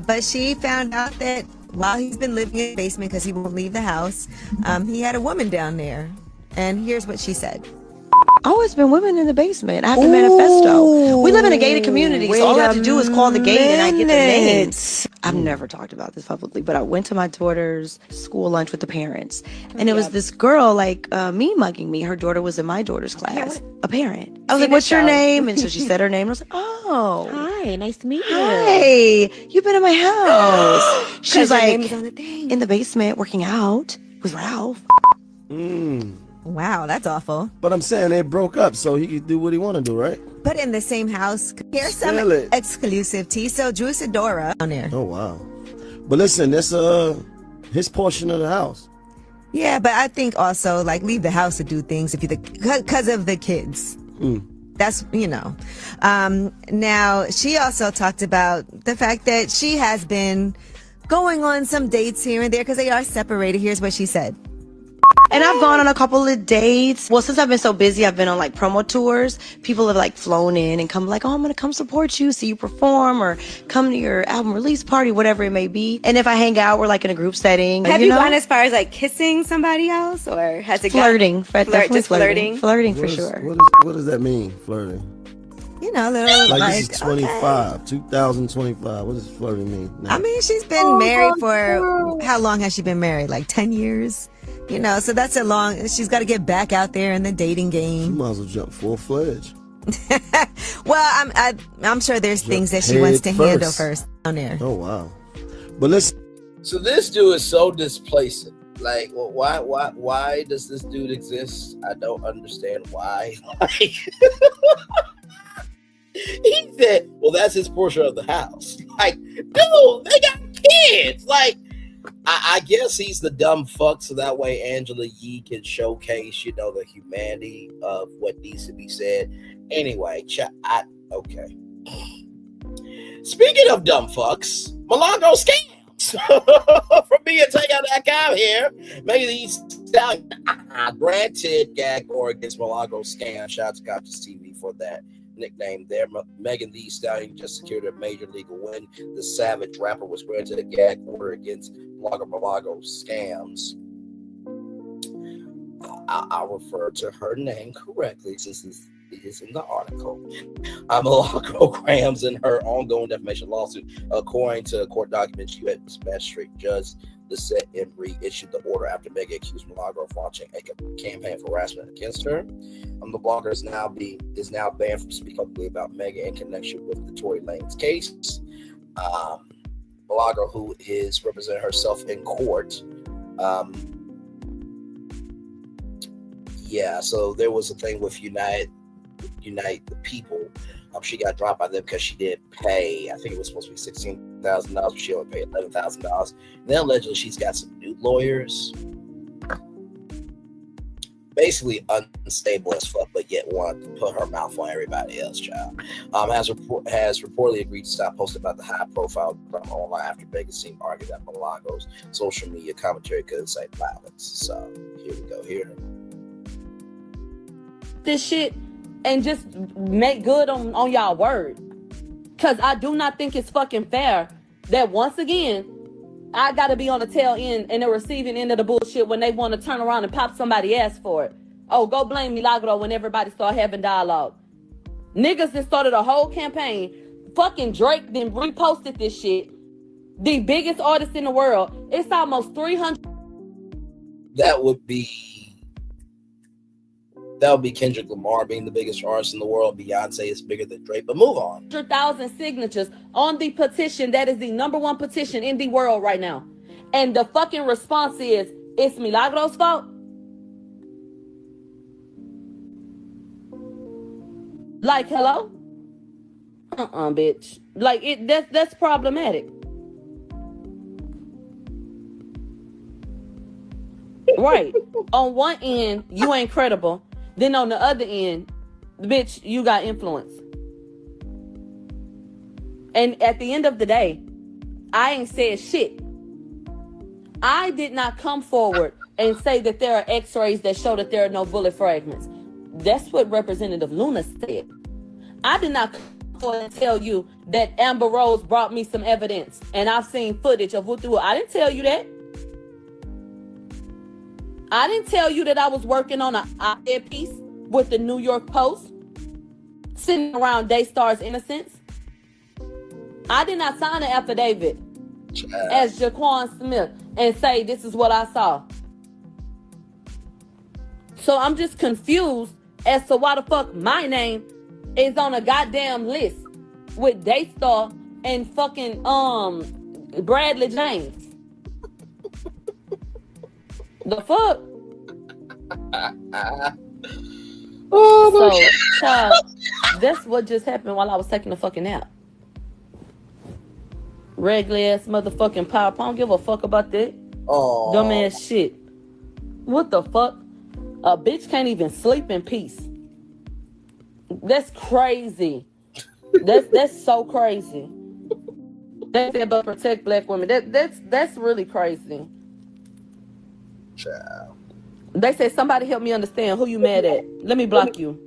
But she found out that while he's been living in the basement because he won't leave the house, he had a woman down there. And here's what she said. Always been women in the basement. I have the manifesto. We live in a gated community, so all I have to do is call the gate and I get the names. I've never talked about this publicly, but I went to my daughter's school lunch with the parents, and it was this girl like me mugging me. Her daughter was in my daughter's class. A parent. I was like, "What's your name?" And so she said her name. I was like, "Oh, hi, nice to meet you. Hi, you've been in my house." She was like, in the basement working out with Ralph. Wow, that's awful. But I'm saying they broke up, so he could do what he want to do, right? But in the same house. Here's some exclusive tea. So Drew Sidora down there. Oh wow! But listen, that's his portion of the house. Yeah, but I think also like leave the house to do things if you because of the kids. That's Now she also talked about the fact that she has been going on some dates here and there because they are separated. Here's what she said. And I've gone on a couple of dates. Well, since I've been so busy, I've been on like promo tours. People have like flown in and come like, oh, I'm going to come support you, see you perform, or come to your album release party, whatever it may be. And if I hang out, we're like in a group setting. Have you gone as far as like kissing somebody else, or has it flirting? Definitely just flirting? Flirting for sure. What does that mean, flirting? You know, little like like this is 25, 2025. What does flirting mean? I mean, she's been married for, how long has she been married? Like 10 years? You know, so that's a long, she's got to get back out there in the dating game. You might as well jump full-fledged. Well, I'm sure there's things that she wants to handle first down there. Oh, wow. But let's. So this dude is so displacing. Like, well, why does this dude exist? I don't understand why. Like, he said, well, that's his portion of the house. Like, dude, they got kids. Like, I guess he's the dumb fuck, so that way Angela Yee can showcase, you know, the humanity of what needs to be said. Anyway, okay. Speaking of dumb fucks, milagro scams. From me and take out that guy here. Maybe these Stallion. Granted, gag or against milagro scam. Shout out to Gotcha's TV for that nickname there. Megan Thee Stallion just secured a major legal win. The Savage rapper was granted a gag order against milagro scams. I'll refer to her name correctly since this is in the article. Milagro grams in her ongoing defamation lawsuit. According to court documents, U.S. Magistrate Judge Lisette Embry issued the order after Megan accused Milagro of launching a campaign for harassment against her. The blogger is now banned from speaking publicly about Megan in connection with the Tory Lanez case. Milagro, who is representing herself in court, so there was a thing with Unite the People. She got dropped by them because she didn't pay. I think it was supposed to be $16,000, but she only paid $11,000. Then allegedly she's got some new lawyers, basically unstable as fuck, but yet wanted to put her mouth on everybody else. Child has reportedly agreed to stop posting about the high-profile drama online after Megan seemed to argue that Milagro's social media commentary could incite violence. So here we go. Here. This shit and just make good on y'all word. Cause I do not think it's fucking fair that once again, I gotta be on the tail end and the receiving end of the bullshit when they want to turn around and pop somebody ass for it. Oh, go blame Milagro when everybody start having dialogue. Niggas that started a whole campaign. Fucking Drake then reposted this shit. The biggest artist in the world. It's almost 300. That would be Kendrick Lamar being the biggest artist in the world. Beyonce is bigger than Drake, but move on. 100,000 signatures on the petition that is the #1 petition in the world right now. And the fucking response is, it's Milagro's fault? Like, hello? Bitch. Like, that's problematic. Right. On one end, you ain't credible. Then on the other end, bitch, you got influence. And at the end of the day, I ain't said shit. I did not come forward and say that there are x-rays that show that there are no bullet fragments. That's what Representative Luna said. I did not come forward and tell you that Amber Rose brought me some evidence and I've seen footage of what through. I didn't tell you that. I didn't tell you that I was working on an op-ed piece with the New York Post, sitting around Daystar's innocence. I did not sign an affidavit as Jaquan Smith and say this is what I saw. So I'm just confused as to why the fuck my name is on a goddamn list with Daystar and fucking Bradley James. The fuck? So, child, that's what just happened while I was taking a fucking nap. Regular ass motherfucking power. I don't give a fuck about that. Oh, dumbass shit. What the fuck? A bitch can't even sleep in peace. That's crazy. That's so crazy. They said about protect black women. That's really crazy. Child. They said somebody help me understand who you mad at. Let me block you.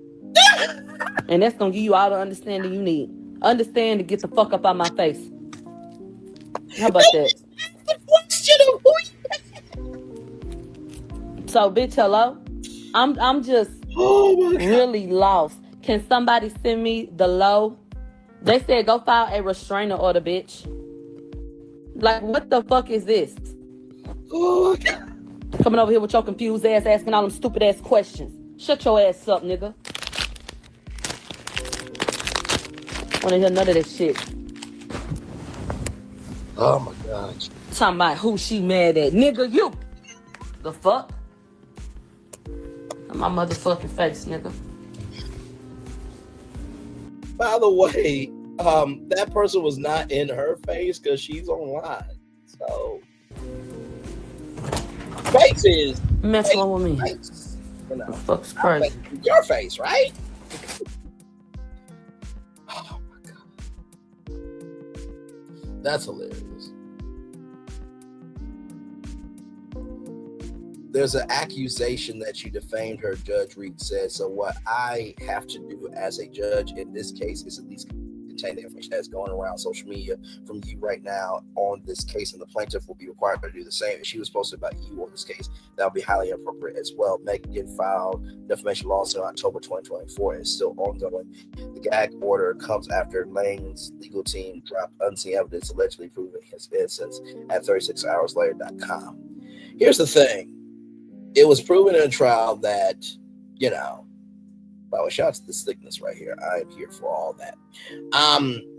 And that's gonna give you all the understanding you need. Understand to get the fuck up out my face. How about that? So, bitch, hello? I'm just really lost. Can somebody send me the low? They said go file a restraining order, bitch. Like, what the fuck is this? Coming over here with your confused ass asking all them stupid ass questions. Shut your ass up, nigga. Wanna hear none of that shit. Oh my God. Talking about who she mad at. Nigga, you. The fuck? My motherfucking face, nigga. By the way, that person was not in her face because she's online. So face is messing with me. Face. You know, fuck's crazy. Your face, right? Oh my God. That's hilarious. There's an accusation that you defamed her, Judge Reed said. So what I have to do as a judge in this case is at least contain the information that's going around social media from you right now on this case, and the plaintiff will be required to do the same. If she was posted about you on this case, that would be highly inappropriate as well. Megan filed defamation lawsuit in October 2024 and is still ongoing. The gag order comes after Lane's legal team dropped unseen evidence allegedly proving his innocence at 36hourslater.com. Here's the thing. It was proven in a trial that, you know, by the shout out to this thickness right here. I am here for all that.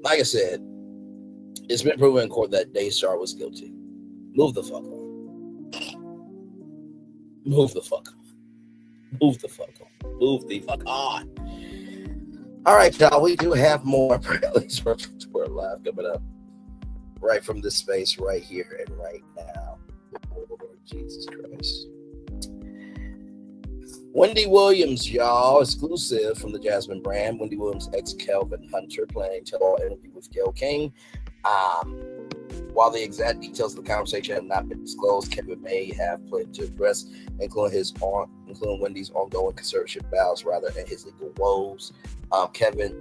Like I said, it's been proven in court that Daystar was guilty. Move the fuck on. Move the fuck on. Move the fuck on. Move the fuck on. All right, y'all. We do have more Bradley's Virtual Tour Live coming up right from this space right here and right now. Oh, Jesus Christ. Wendy Williams, y'all, exclusive from the Jasmine brand. Wendy Williams, ex-Kelvin Hunter, planning tell-all interview with Gayle King. While the exact details of the conversation have not been disclosed, Kevin may have plenty to address, including Wendy's ongoing conservatorship vows, and his legal woes. Kelvin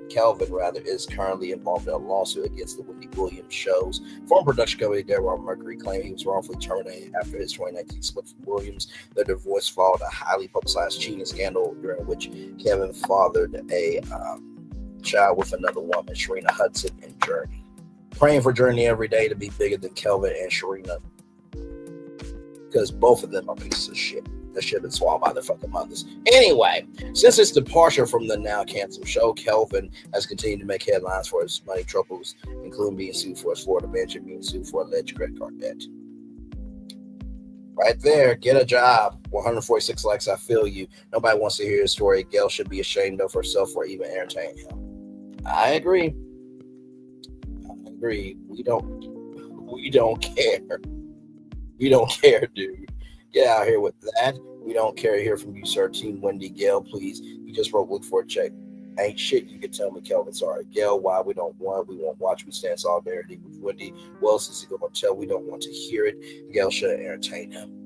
is currently involved in a lawsuit against the Wendy Williams show's former production company, Deborah Mercury, claiming he was wrongfully terminated after his 2019 split from Williams. The divorce followed a highly publicized cheating scandal during which Kevin fathered a child with another woman, Sharina Hudson, and Journey. Praying for Journey every day to be bigger than Kelvin and Sharina, because both of them are pieces of shit. That should have been swallowed by their fucking mothers. Anyway, since his departure from the now canceled show, Kelvin has continued to make headlines for his money troubles, including being sued for his Florida mansion, being sued for alleged credit card debt. Right there, get a job. 146 likes, I feel you. Nobody wants to hear his story. Gayle should be ashamed of herself for even entertaining him. I agree. We don't care. We don't care, dude. Get out here with that. We don't care to hear from you, sir. Team Wendy, Gayle, please. You just wrote look for a check. Ain't shit you can tell me, Kelvin. Sorry. Gayle, why we don't want, we won't watch. We stand solidarity with Wendy. What else is he going to tell? We don't want to hear it. Gayle should entertain him.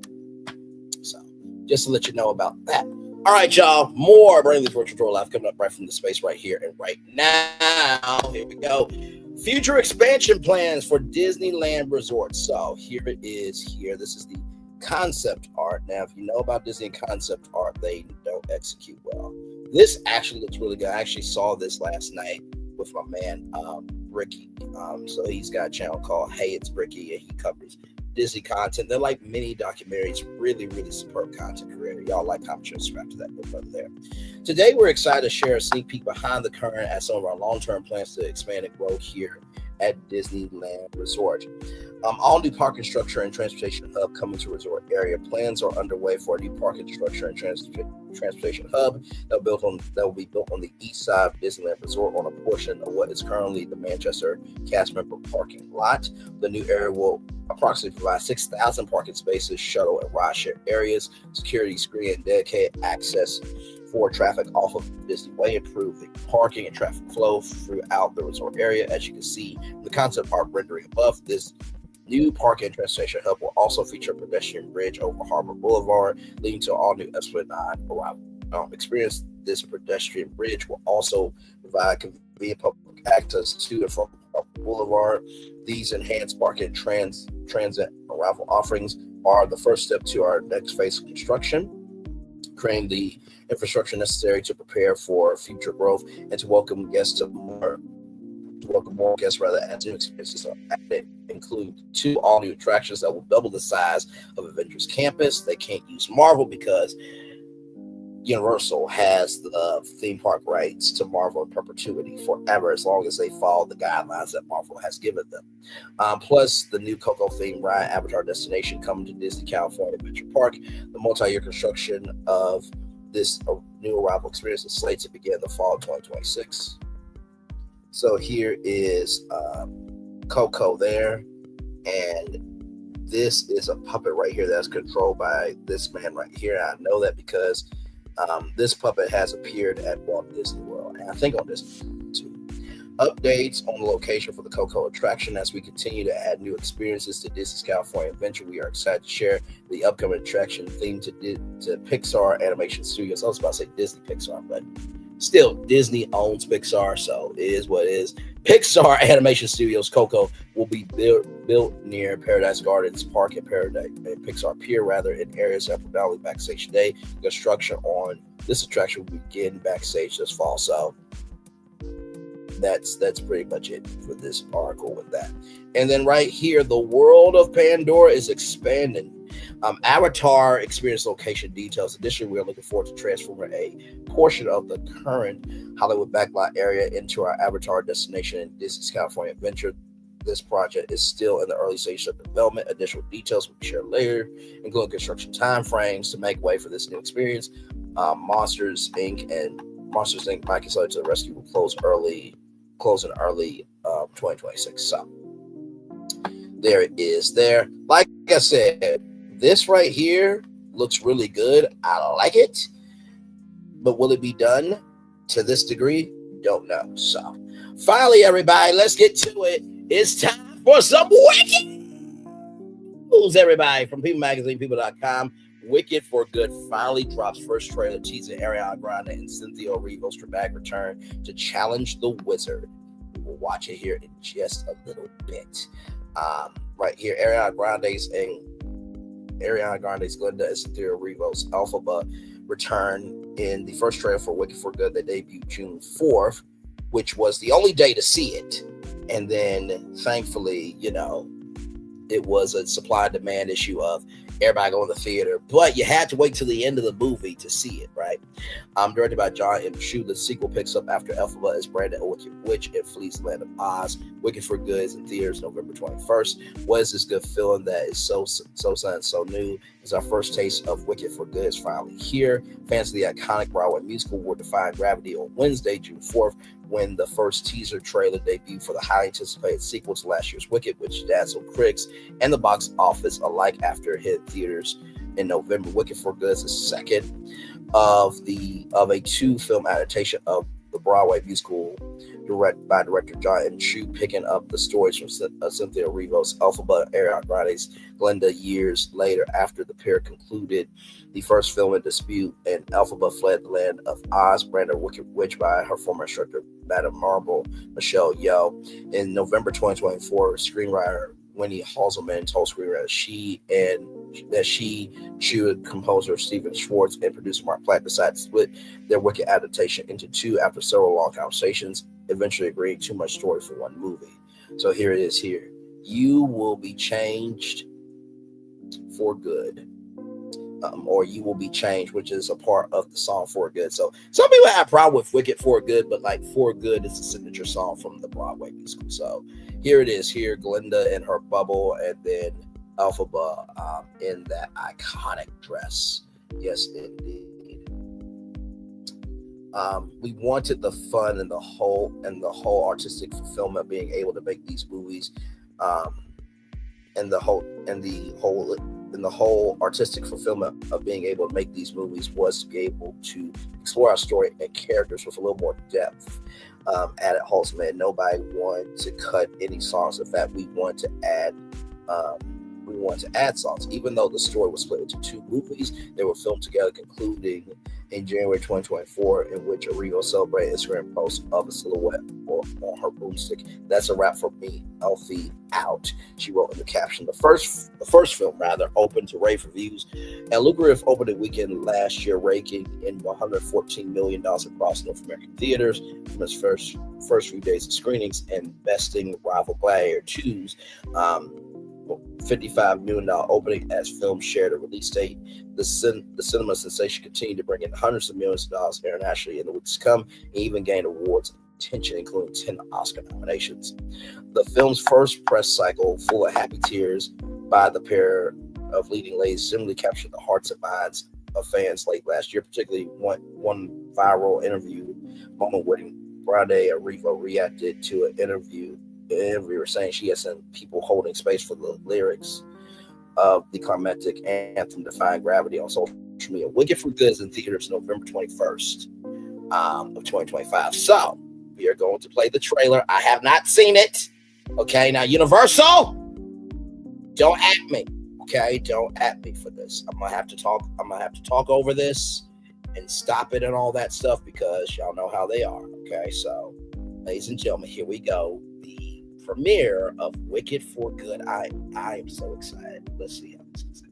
So, just to let you know about that. All right, y'all. More Bradley's Virtual Tour Live coming up right from the space right here and right now. Here we go. Future expansion plans for Disneyland Resort. So, here it is here. This is the concept art. Now, if you know about Disney concept art, they don't execute well. This actually looks really good. I actually saw this last night with my man, Ricky. So he's got a channel called Hey, It's Ricky, and he covers Disney content. They're like mini documentaries, really, really superb content creator. Y'all like how I'm subscribed to that book over there. Today, we're excited to share a sneak peek behind the curtain at some of our long-term plans to expand and grow here at Disneyland Resort. All new parking structure and transportation hub coming to resort area. Plans are underway for a new parking structure and transportation hub that will be built on the east side of Disneyland Resort on a portion of what is currently the Manchester cast member parking lot. The new area will approximately provide 6,000 parking spaces, shuttle and ride share areas, security screen, and dedicated access for traffic off of Disney Way, improving parking and traffic flow throughout the resort area. As you can see, the concept art rendering above, this New park and transportation hub will also feature a pedestrian bridge over Harbor Boulevard, leading to all new Esplanade arrival. Experience. This pedestrian bridge will also provide convenient public access to and from Harbor Boulevard. These enhanced park and transit arrival offerings are the first step to our next phase of construction, creating the infrastructure necessary to prepare for future growth and to welcome more guests as new experiences are added. Include 2 all-new attractions that will double the size of Avengers Campus. They can't use Marvel because Universal has the theme park rights to Marvel in perpetuity forever, as long as they follow the guidelines that Marvel has given them. Plus, the new Coco themed ride, Avatar Destination, coming to Disney California Adventure Park. The multi-year construction of this new arrival experience is slated to begin the fall of 2026. So here is Coco there, and this is a puppet right here that's controlled by this man right here. I know that because this puppet has appeared at Walt Disney World, and I think on this too. Updates on the location for the Coco attraction. As we continue to add new experiences to Disney's California Adventure, we are excited to share the upcoming attraction themed to Pixar Animation Studios. I was about to say Disney Pixar, but still, Disney owns Pixar, so it is what it is. Pixar Animation Studios Coco will be built near Paradise Gardens Park and Pixar Pier, in areas of Valley Backstage Day. Construction on this attraction will begin backstage this fall. So that's pretty much it for this article with that. And then right here, the world of Pandora is expanding. Avatar experience location details. Additionally, we are looking forward to transforming a portion of the current Hollywood backlot area into our Avatar destination in Disney's California Adventure. This project is still in the early stages of development. Additional details will be shared later, including construction timeframes to make way for this new experience. Monsters Inc. Mike is Led to the Rescue will close in early 2026. So there it is there. Like I said, this right here looks really good. I like it. But will it be done to this degree? Don't know. So finally, everybody, let's get to it. It's time for some Wicked news, everybody. From People Magazine, People.com. Wicked for Good finally drops first trailer teasing Ariana Grande and Cynthia Erivo's dramatic return to challenge the Wizard. We'll watch it here in just a little bit. Right here, Ariana Grande's Glenda and Cynthia Erivo's Alphaba return in the first trailer for Wicked for Good that debuted June 4th, which was the only day to see it. And then, thankfully, it was a supply and demand issue of everybody going to the theater, but you had to wait till the end of the movie to see it, right? Directed by John M. Chu, the sequel picks up after Elphaba is branded a Wicked Witch and flees the land of Oz. Wicked for Good is in theaters November 21st. What is this good feeling that is so sudden, so new? It's our first taste of Wicked for Good is finally here. Fans of the iconic Broadway musical will defy gravity on Wednesday, June 4th, when the first teaser trailer debuted for the highly anticipated sequel to last year's Wicked, which dazzled critics and the box office alike after it hit theaters in November. Wicked for Good is the second of a 2-film adaptation of the Broadway musical directed by director John M. Chu, picking up the stories from Cynthia Erivo's Elphaba and Ariana Grande's Glenda years later after the pair concluded the first film in dispute and Elphaba fled the land of Oz, branded Wicked Witch by her former instructor, Madame Marble, Michelle Yeoh. In November 2024, screenwriter Wendy Halseman told screenwriter Chu, composer Stephen Schwartz, and producer Mark Platt decided to split their Wicked adaptation into 2 after several long conversations, eventually agreeing too much story for one movie. So here it is here. You will be changed for good. Or you will be changed, which is a part of the song For Good. So some people have a problem with Wicked For Good, but like For Good is the signature song from the Broadway musical. So here it is here, Glenda in her bubble, and then Elphaba in that iconic dress. Yes, indeed. We wanted the fun and the whole artistic fulfillment, being able to make these movies, and the whole artistic fulfillment of being able to make these movies was to be able to explore our story and characters with a little more depth. Added Halseman, nobody wanted to cut any songs. In fact, we wanted to add we wanted to add songs. Even though the story was split into 2 movies, they were filmed together, concluding in January 2024, in which Arrigo celebrated Instagram post of a silhouette on her broomstick. That's a wrap for me, Elfie out. She wrote in the caption. The first film opened to rave reviews and lucrative opening weekend last year, raking in $114 million across North American theaters from its first few days of screenings, and besting rival Gladiator 2's $55 million opening as film shared a release date. The cinema sensation continued to bring in hundreds of millions of dollars internationally in the weeks to come, and even gained awards attention, including 10 Oscar nominations. The film's first press cycle, full of happy tears by the pair of leading ladies, similarly captured the hearts and minds of fans late last year, particularly one viral interview moment when Brit Eady+RHOA reacted to an interviewer saying she has some people holding space for the lyrics of the climactic anthem Defying Gravity on social media. Wicked for Good is in theaters November 21st of 2025. So we are going to play the trailer. I have not seen it. Okay, now Universal, don't at me. Okay, don't at me for this. I'm gonna have to talk over this and stop it and all that stuff, because y'all know how they are. Okay, so ladies and gentlemen, here we go. The premiere of Wicked for Good. I am so excited. Let's see how this is.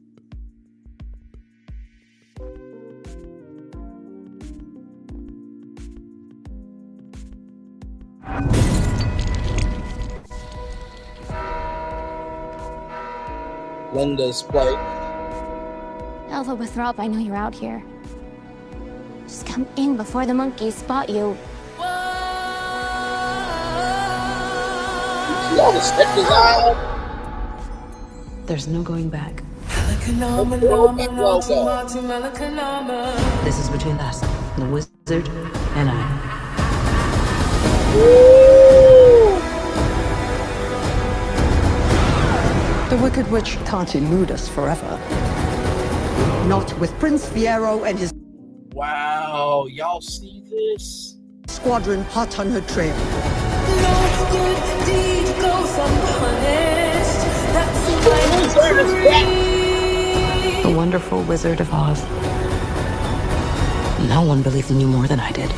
Linda's play. Alpha with Rob, I know you're out here. Just come in before the monkeys spot you. There's no going back. This is between us, the wizard, and I. The Wicked Witch can't elude us forever. Not with Prince Fiero and his Wow, y'all see this? squadron hot on her trail. The wonderful Wizard of Oz. No one believed in you more than I did.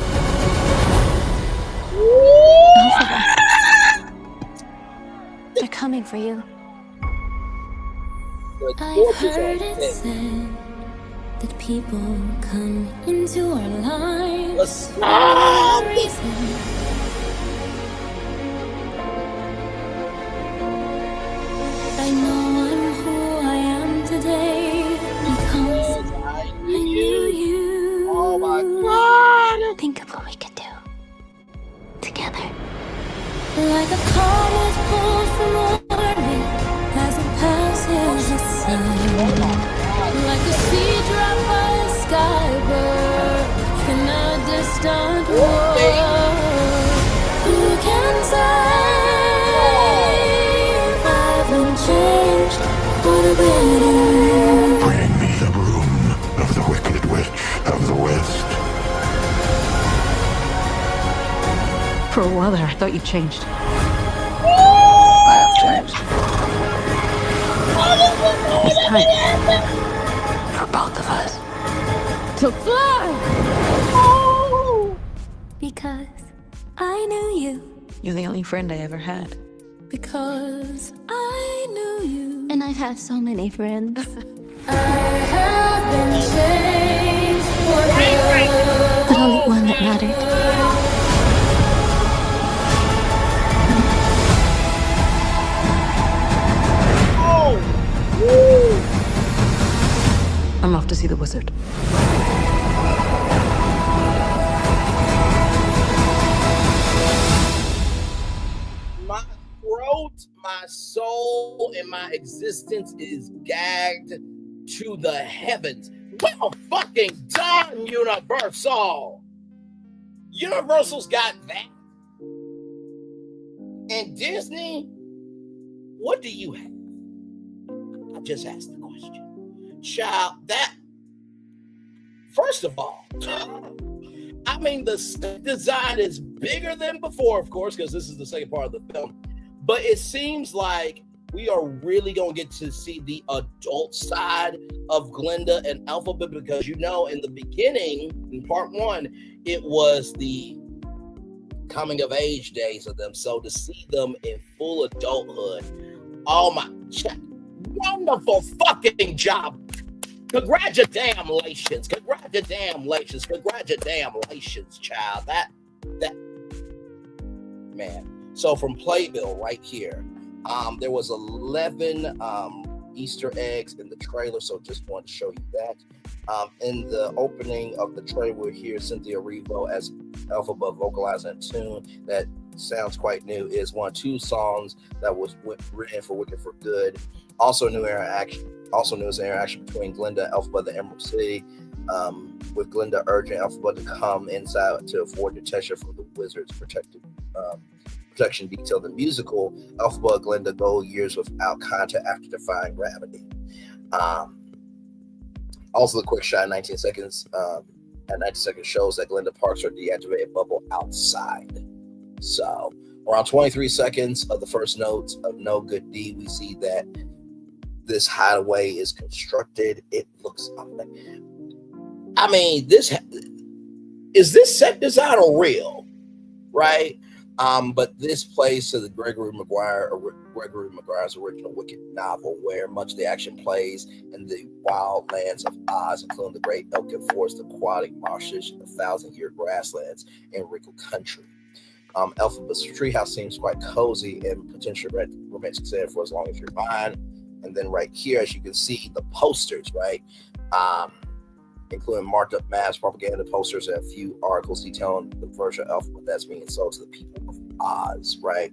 They're coming for you. I've heard it said that people come into our lives for a reason. I know I'm who I am today because I knew you. Oh my God! Think of what we could do together. Like a comet pulled from orbit as it passes the sun. Like a seed dropped by a skybird in a distant world. Who can say if I haven't changed for the better? Bring me the broom of the Wicked Witch of the West. For a while there, I thought you changed. I have changed. It's time for both of us To fly! Because I knew you. You're the only friend I ever had. Because I knew you. And I've had so many friends. I have been changed for good. But only one that mattered. I'm off to see the wizard. My throat, my soul, and my existence is gagged to the heavens. Well fucking done, Universal! Universal's got that. And Disney, what do you have? I just asked the question. Child, that, first of all, I mean, the set design is bigger than before, of course, because this is the second part of the film. But it seems like we are really going to get to see the adult side of Glinda and Alphabet, because in the beginning, in part 1, it was the coming of age days of them. So to see them in full adulthood, oh my, wonderful fucking job. Congratulations, child. That man. So from Playbill right here, there was 11 Easter eggs in the trailer, so just wanted to show you that. In the opening of the trailer, we hear Cynthia Erivo as Elphaba vocalizing a tune that sounds quite new. Is one of 2 songs that was written for Wicked for Good. Also new interaction between Glinda and Elphaba, the Emerald City, with Glinda urging Elphaba to come inside to avoid detection from the wizard's protection detail. The musical, Elphaba and Glinda go years without contact after defying gravity. Also, the quick shot in 19 seconds at 90 seconds shows that Glinda parks her deactivated bubble outside. So around 23 seconds of the first notes of No Good Deed, we see that this hideaway is constructed. It looks amazing. I mean, this set design real, right? But this plays to the Gregory Maguire's original Wicked novel, where much of the action plays in the wild lands of Oz, including the Great Elkin Forest, the aquatic marshes, and the 1,000-year grasslands in Wrinkle Country. Elphaba's treehouse seems quite cozy and potentially romantic setting for as long as you're mine. And then right here, as you can see, the posters, right? Including marked up maps, propaganda posters, and a few articles detailing the version of Elphaba that's being sold to the people of Oz, right?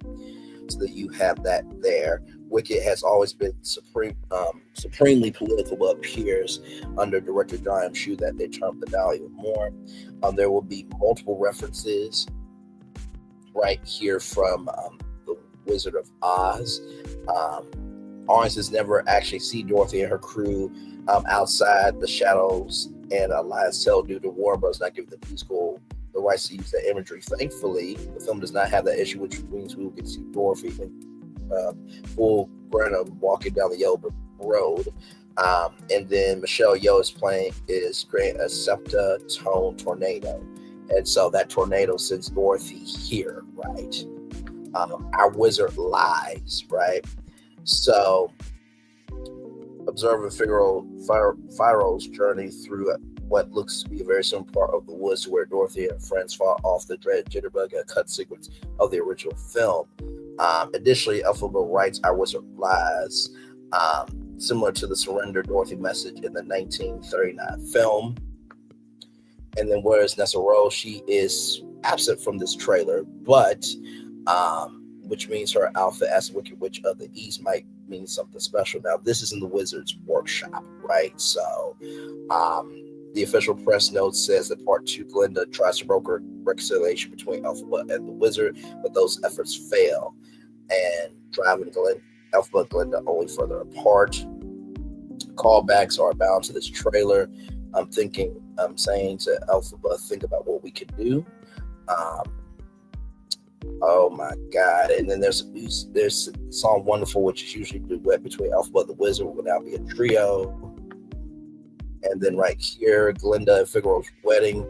So that you have that there. Wicked has always been supremely political, but appears under director John M. Chu that they turned the value more. There will be multiple references right here from the Wizard of Oz. Audiences never actually see Dorothy and her crew outside the shadows and Lions Tale due to Warner Bros. Not giving the musical the rights to use that imagery. Thankfully, the film does not have that issue, which means we will get to see Dorothy in full Brenna walking down the yellow road. And then Michelle Yeoh is creating a septatone tornado. And so that tornado sends Dorothy here, right? Our wizard lies, right? So observing Firo's journey through what looks to be a very similar part of the woods where Dorothy and her friends fought off the dreaded jitterbug and cut sequence of the original film. Additionally, Elphaba writes Our Wizard Lies, similar to the Surrender Dorothy message in the 1939 film. And then whereas Nessa Rose, she is absent from this trailer, but which means her outfit as the Wicked Witch of the East might mean something special. Now, this is in the Wizard's workshop, right? So the official press note says that part 2, Glinda tries to broker reconciliation between Elphaba and the Wizard, but those efforts fail and driving Elphaba and Glinda only further apart. Callbacks are abound to this trailer. I'm saying to Elphaba, think about what we could do. Oh my God. And then there's Song Wonderful, which is usually a duet between Elphaba and the Wizard, will now be a trio. And then right here, Glinda and Figaro's wedding.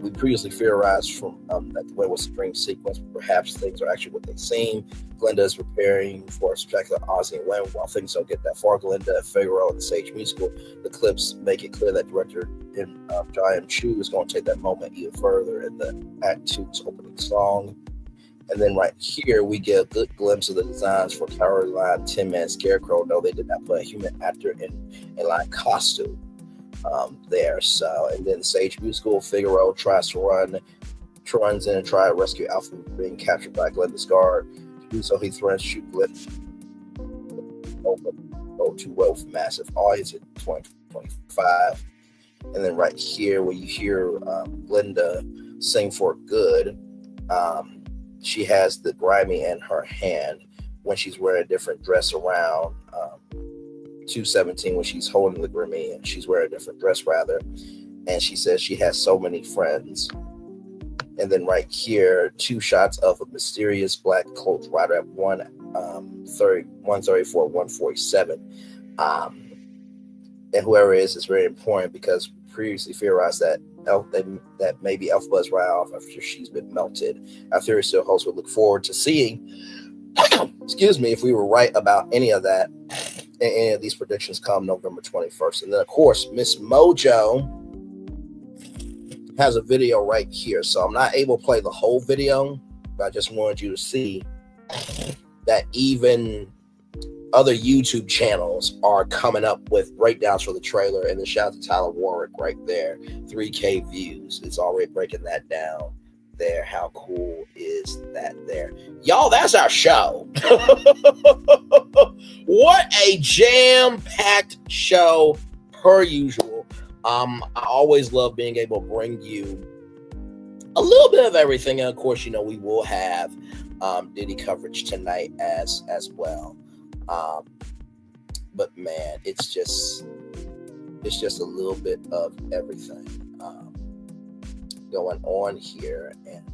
We previously theorized from that the wedding was a dream sequence, but perhaps things are actually what they seem. Glinda is preparing for a spectacular Ozian wedding. While things don't get that far, Glinda and Figaro and the Sage musical, the clips make it clear that director John M. Chu is going to take that moment even further in the Act 2's opening song. And then right here, we get a good glimpse of the designs for Caroline, Tin Man, Scarecrow. No, they did not put a human actor in line costume there. So, and then Sage musical, Figaro runs in and tries to rescue Alpha being captured by Glinda's guard. So he threatens to shoot Glinda. Too well for massive audience in 2025. And then right here, where you hear Glinda sing For Good, she has the grimy in her hand when she's wearing a different dress around 2:17 when she's holding the grimy, and she's wearing a different dress rather. And she says she has so many friends. And then right here, 2 shots of a mysterious black cloaked rider at one 134, 147. And whoever it is very important because previously theorized that that maybe Elphaba's right off after she's been melted. Our theory still holds. We look forward to seeing, excuse me, if we were right about any of that and any of these predictions come November 21st. And then, of course, Miss Mojo has a video right here. So I'm not able to play the whole video, but I just wanted you to see that even other YouTube channels are coming up with breakdowns for the trailer, and the shout out to Tyler Warwick right there, 3K views. It's already breaking that down there. How cool is that there? Y'all, that's our show. What a jam-packed show per usual. I always love being able to bring you a little bit of everything. And of course, you know, we will have Diddy coverage tonight as well. But man, it's just a little bit of everything going on here, and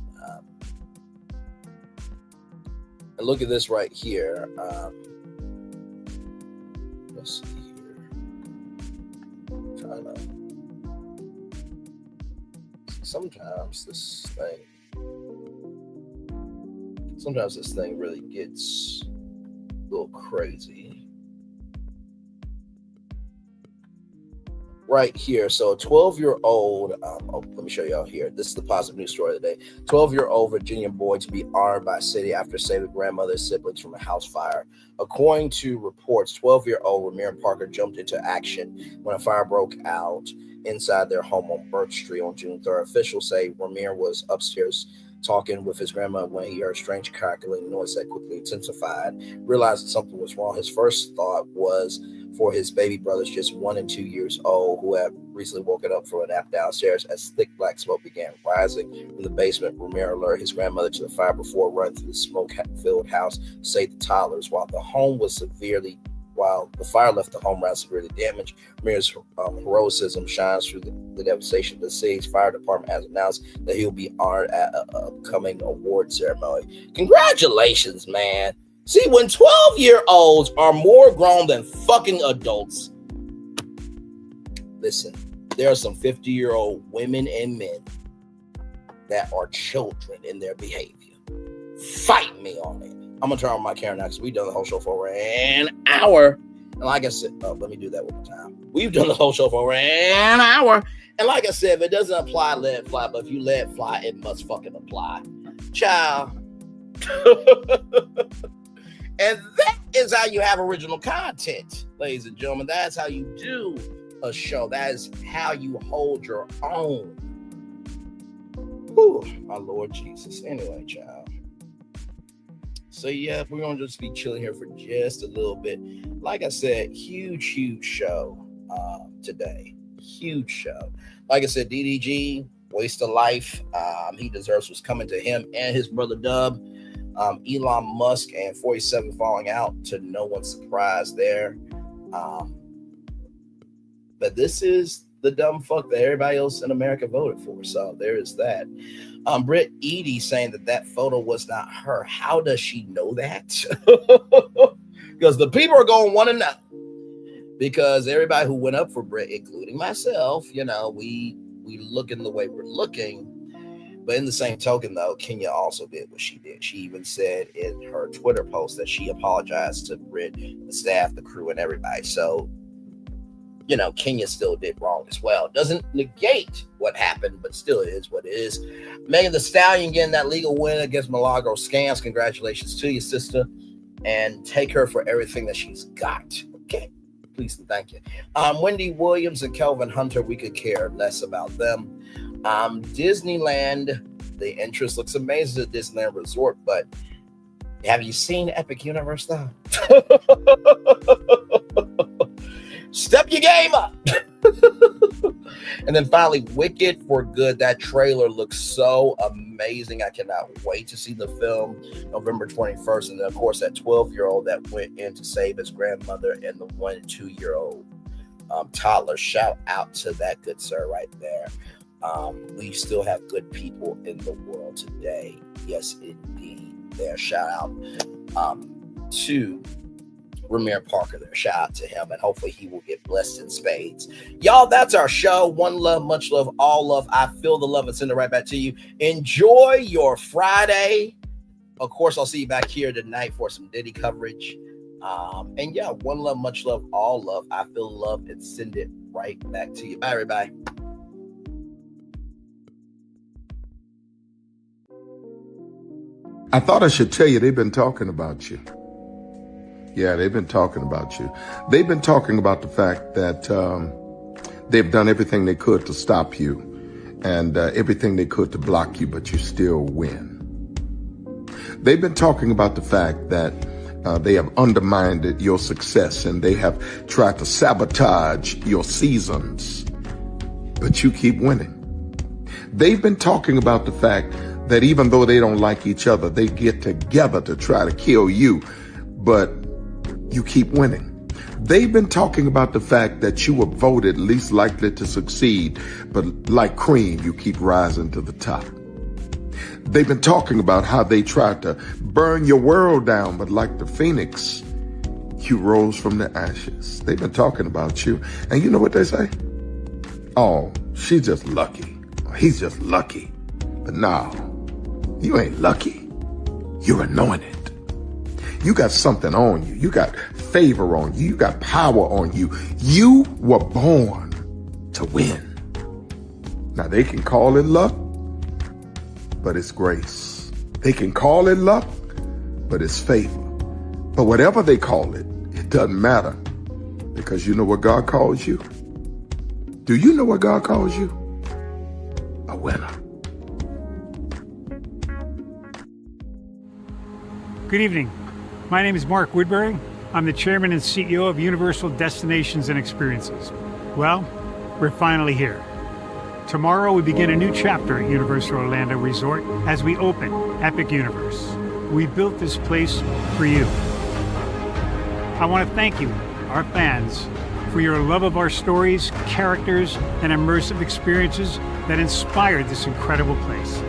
look at this right here. Let's see here. Sometimes this thing really gets a little crazy. Right here. So a 12-year-old, let me show y'all here. This is the positive news story of the day. 12-year-old Virginia boy to be armed by city after saving grandmother's siblings from a house fire. According to reports, 12-year-old Ramir Parker jumped into action when a fire broke out inside their home on Birch Street on June 3rd. Officials say Ramir was upstairs talking with his grandma when he heard strange crackling noise that quickly intensified. Realizing something was wrong, his first thought was for his baby brothers, just 1 and 2 years old, who had recently woken up from a nap downstairs as thick black smoke began rising from the basement. Ramir alerted his grandmother to the fire before running through the smoke-filled house to save the toddlers. While the fire left the home rather severely damaged, Ramir's heroism shines through the devastation. The city's fire department has announced that he'll be honored at an upcoming award ceremony. Congratulations, man. See, when 12-year-olds are more grown than fucking adults, listen, there are some 50-year-old women and men that are children in their behavior. Fight me on it. I'm going to turn on my camera now because we've done the whole show for over an hour. And like I said, let me do that one more time. We've done the whole show for over an hour. And like I said, if it doesn't apply, let it fly. But if you let it fly, it must fucking apply. Ciao. And that is how you have original content, ladies and gentlemen. That's how you do a show. That is how you hold your own. Whew, my Lord Jesus. Anyway, child. So yeah, we're going to just be chilling here for just a little bit. Like I said, huge show today. Huge show. Like I said, DDG, waste of life. He deserves what's coming to him and his brother Dub. Elon Musk and 47 falling out to no one's surprise there. But this is the dumb fuck that everybody else in America voted for. So there is that. Brit Eady saying that photo was not her. How does she know that? Because the people are going to want to know. Because everybody who went up for Brit, including myself, you know, we looking the way we're looking. But in the same token, though, Kenya also did what she did. She even said in her Twitter post that she apologized to Brit, the staff, the crew, and everybody. So, you know, Kenya still did wrong as well. Doesn't negate what happened, but still it is what it is. Megan Thee Stallion getting that legal win against Milagro Scams. Congratulations to you, sister. And take her for everything that she's got. Okay. Please and thank you. Wendy Williams and Kelvin Hunter, we could care less about them. Disneyland, the interest looks amazing at Disneyland Resort, but have you seen Epic Universe though? Step your game up. And then finally, Wicked for Good. That trailer looks so amazing. I cannot wait to see the film November 21st. And then, of course, that 12-year-old that went in to save his grandmother and the 1 and 2-year-old toddler. Shout out to that good sir right there. We still have good people in the world today. Yes, indeed. There, shout out. to Ramir Parker there. Shout out to him, and hopefully he will get blessed in spades. Y'all, that's our show. One love, much love, all love. I feel the love and send it right back to you. Enjoy your Friday. Of course, I'll see you back here tonight for some Diddy coverage. And yeah, one love, much love, all love. I feel love and send it right back to you. Bye, everybody. I thought I should tell you, they've been talking about you. Yeah, they've been talking about you. They've been talking about the fact that they've done everything they could to stop you and everything they could to block you, but you still win. They've been talking about the fact that they have undermined your success and they have tried to sabotage your seasons, but you keep winning. They've been talking about the fact that even though they don't like each other, they get together to try to kill you, but you keep winning. They've been talking about the fact that you were voted least likely to succeed, but like cream, you keep rising to the top. They've been talking about how they tried to burn your world down, but like the phoenix, you rose from the ashes. They've been talking about you. And you know what they say? Oh, she's just lucky. He's just lucky. But no, you ain't lucky. You're anointed. You got something on you. You got favor on you. You got power on you. You were born to win. Now they can call it luck, but it's grace. They can call it luck, but it's favor. But whatever they call it, it doesn't matter, because you know what God calls you? Do you know what God calls you? A winner. Good evening. My name is Mark Woodbury. I'm the chairman and CEO of Universal Destinations and Experiences. Well, we're finally here. Tomorrow we begin a new chapter at Universal Orlando Resort as we open Epic Universe. We built this place for you. I want to thank you, our fans, for your love of our stories, characters, and immersive experiences that inspired this incredible place.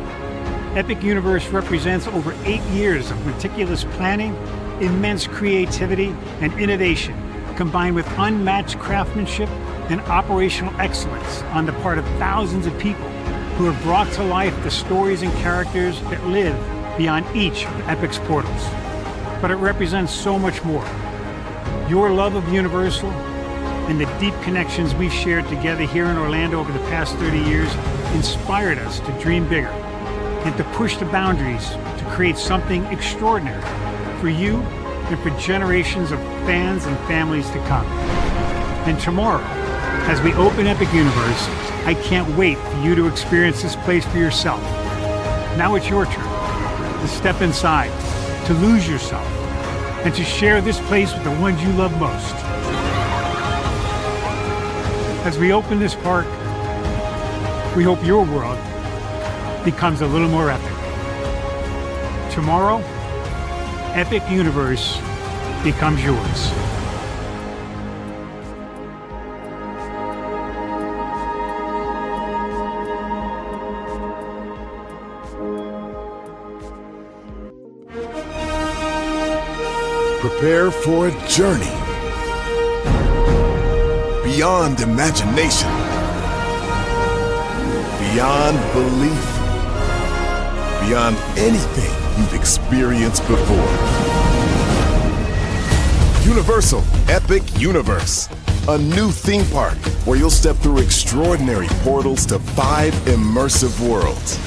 Epic Universe represents over 8 years of meticulous planning, immense creativity, and innovation, combined with unmatched craftsmanship and operational excellence on the part of thousands of people who have brought to life the stories and characters that live beyond each of Epic's portals. But it represents so much more. Your love of Universal and the deep connections we've shared together here in Orlando over the past 30 years inspired us to dream bigger and to push the boundaries to create something extraordinary for you and for generations of fans and families to come. And tomorrow, as we open Epic Universe, I can't wait for you to experience this place for yourself. Now it's your turn to step inside, to lose yourself, and to share this place with the ones you love most. As we open this park, we hope your world becomes a little more epic. Tomorrow, Epic Universe becomes yours. Prepare for a journey beyond imagination, beyond belief, beyond anything you've experienced before. Universal Epic Universe, a new theme park where you'll step through extraordinary portals to 5 immersive worlds.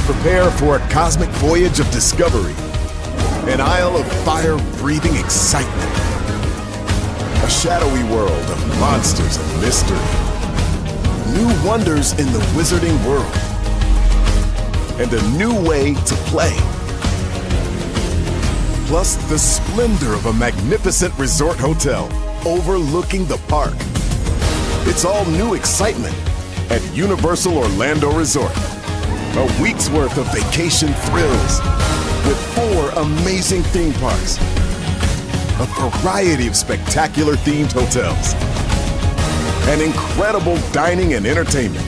Prepare for a cosmic voyage of discovery, an isle of fire-breathing excitement, a shadowy world of monsters and mystery, new wonders in the wizarding world, and a new way to play. Plus the splendor of a magnificent resort hotel overlooking the park. It's all new excitement at Universal Orlando Resort. A week's worth of vacation thrills with 4 amazing theme parks, a variety of spectacular themed hotels, and incredible dining and entertainment.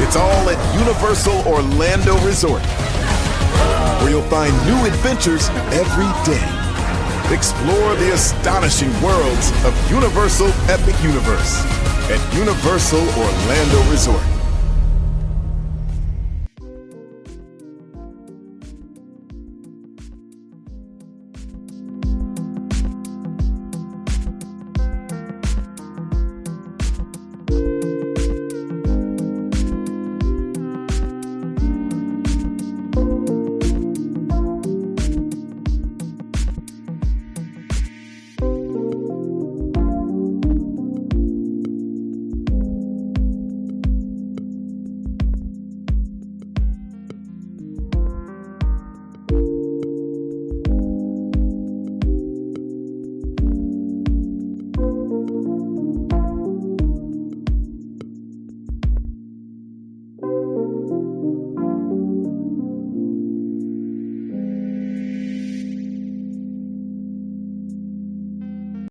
It's all at Universal Orlando Resort, where you'll find new adventures every day. Explore the astonishing worlds of Universal Epic Universe at Universal Orlando Resort.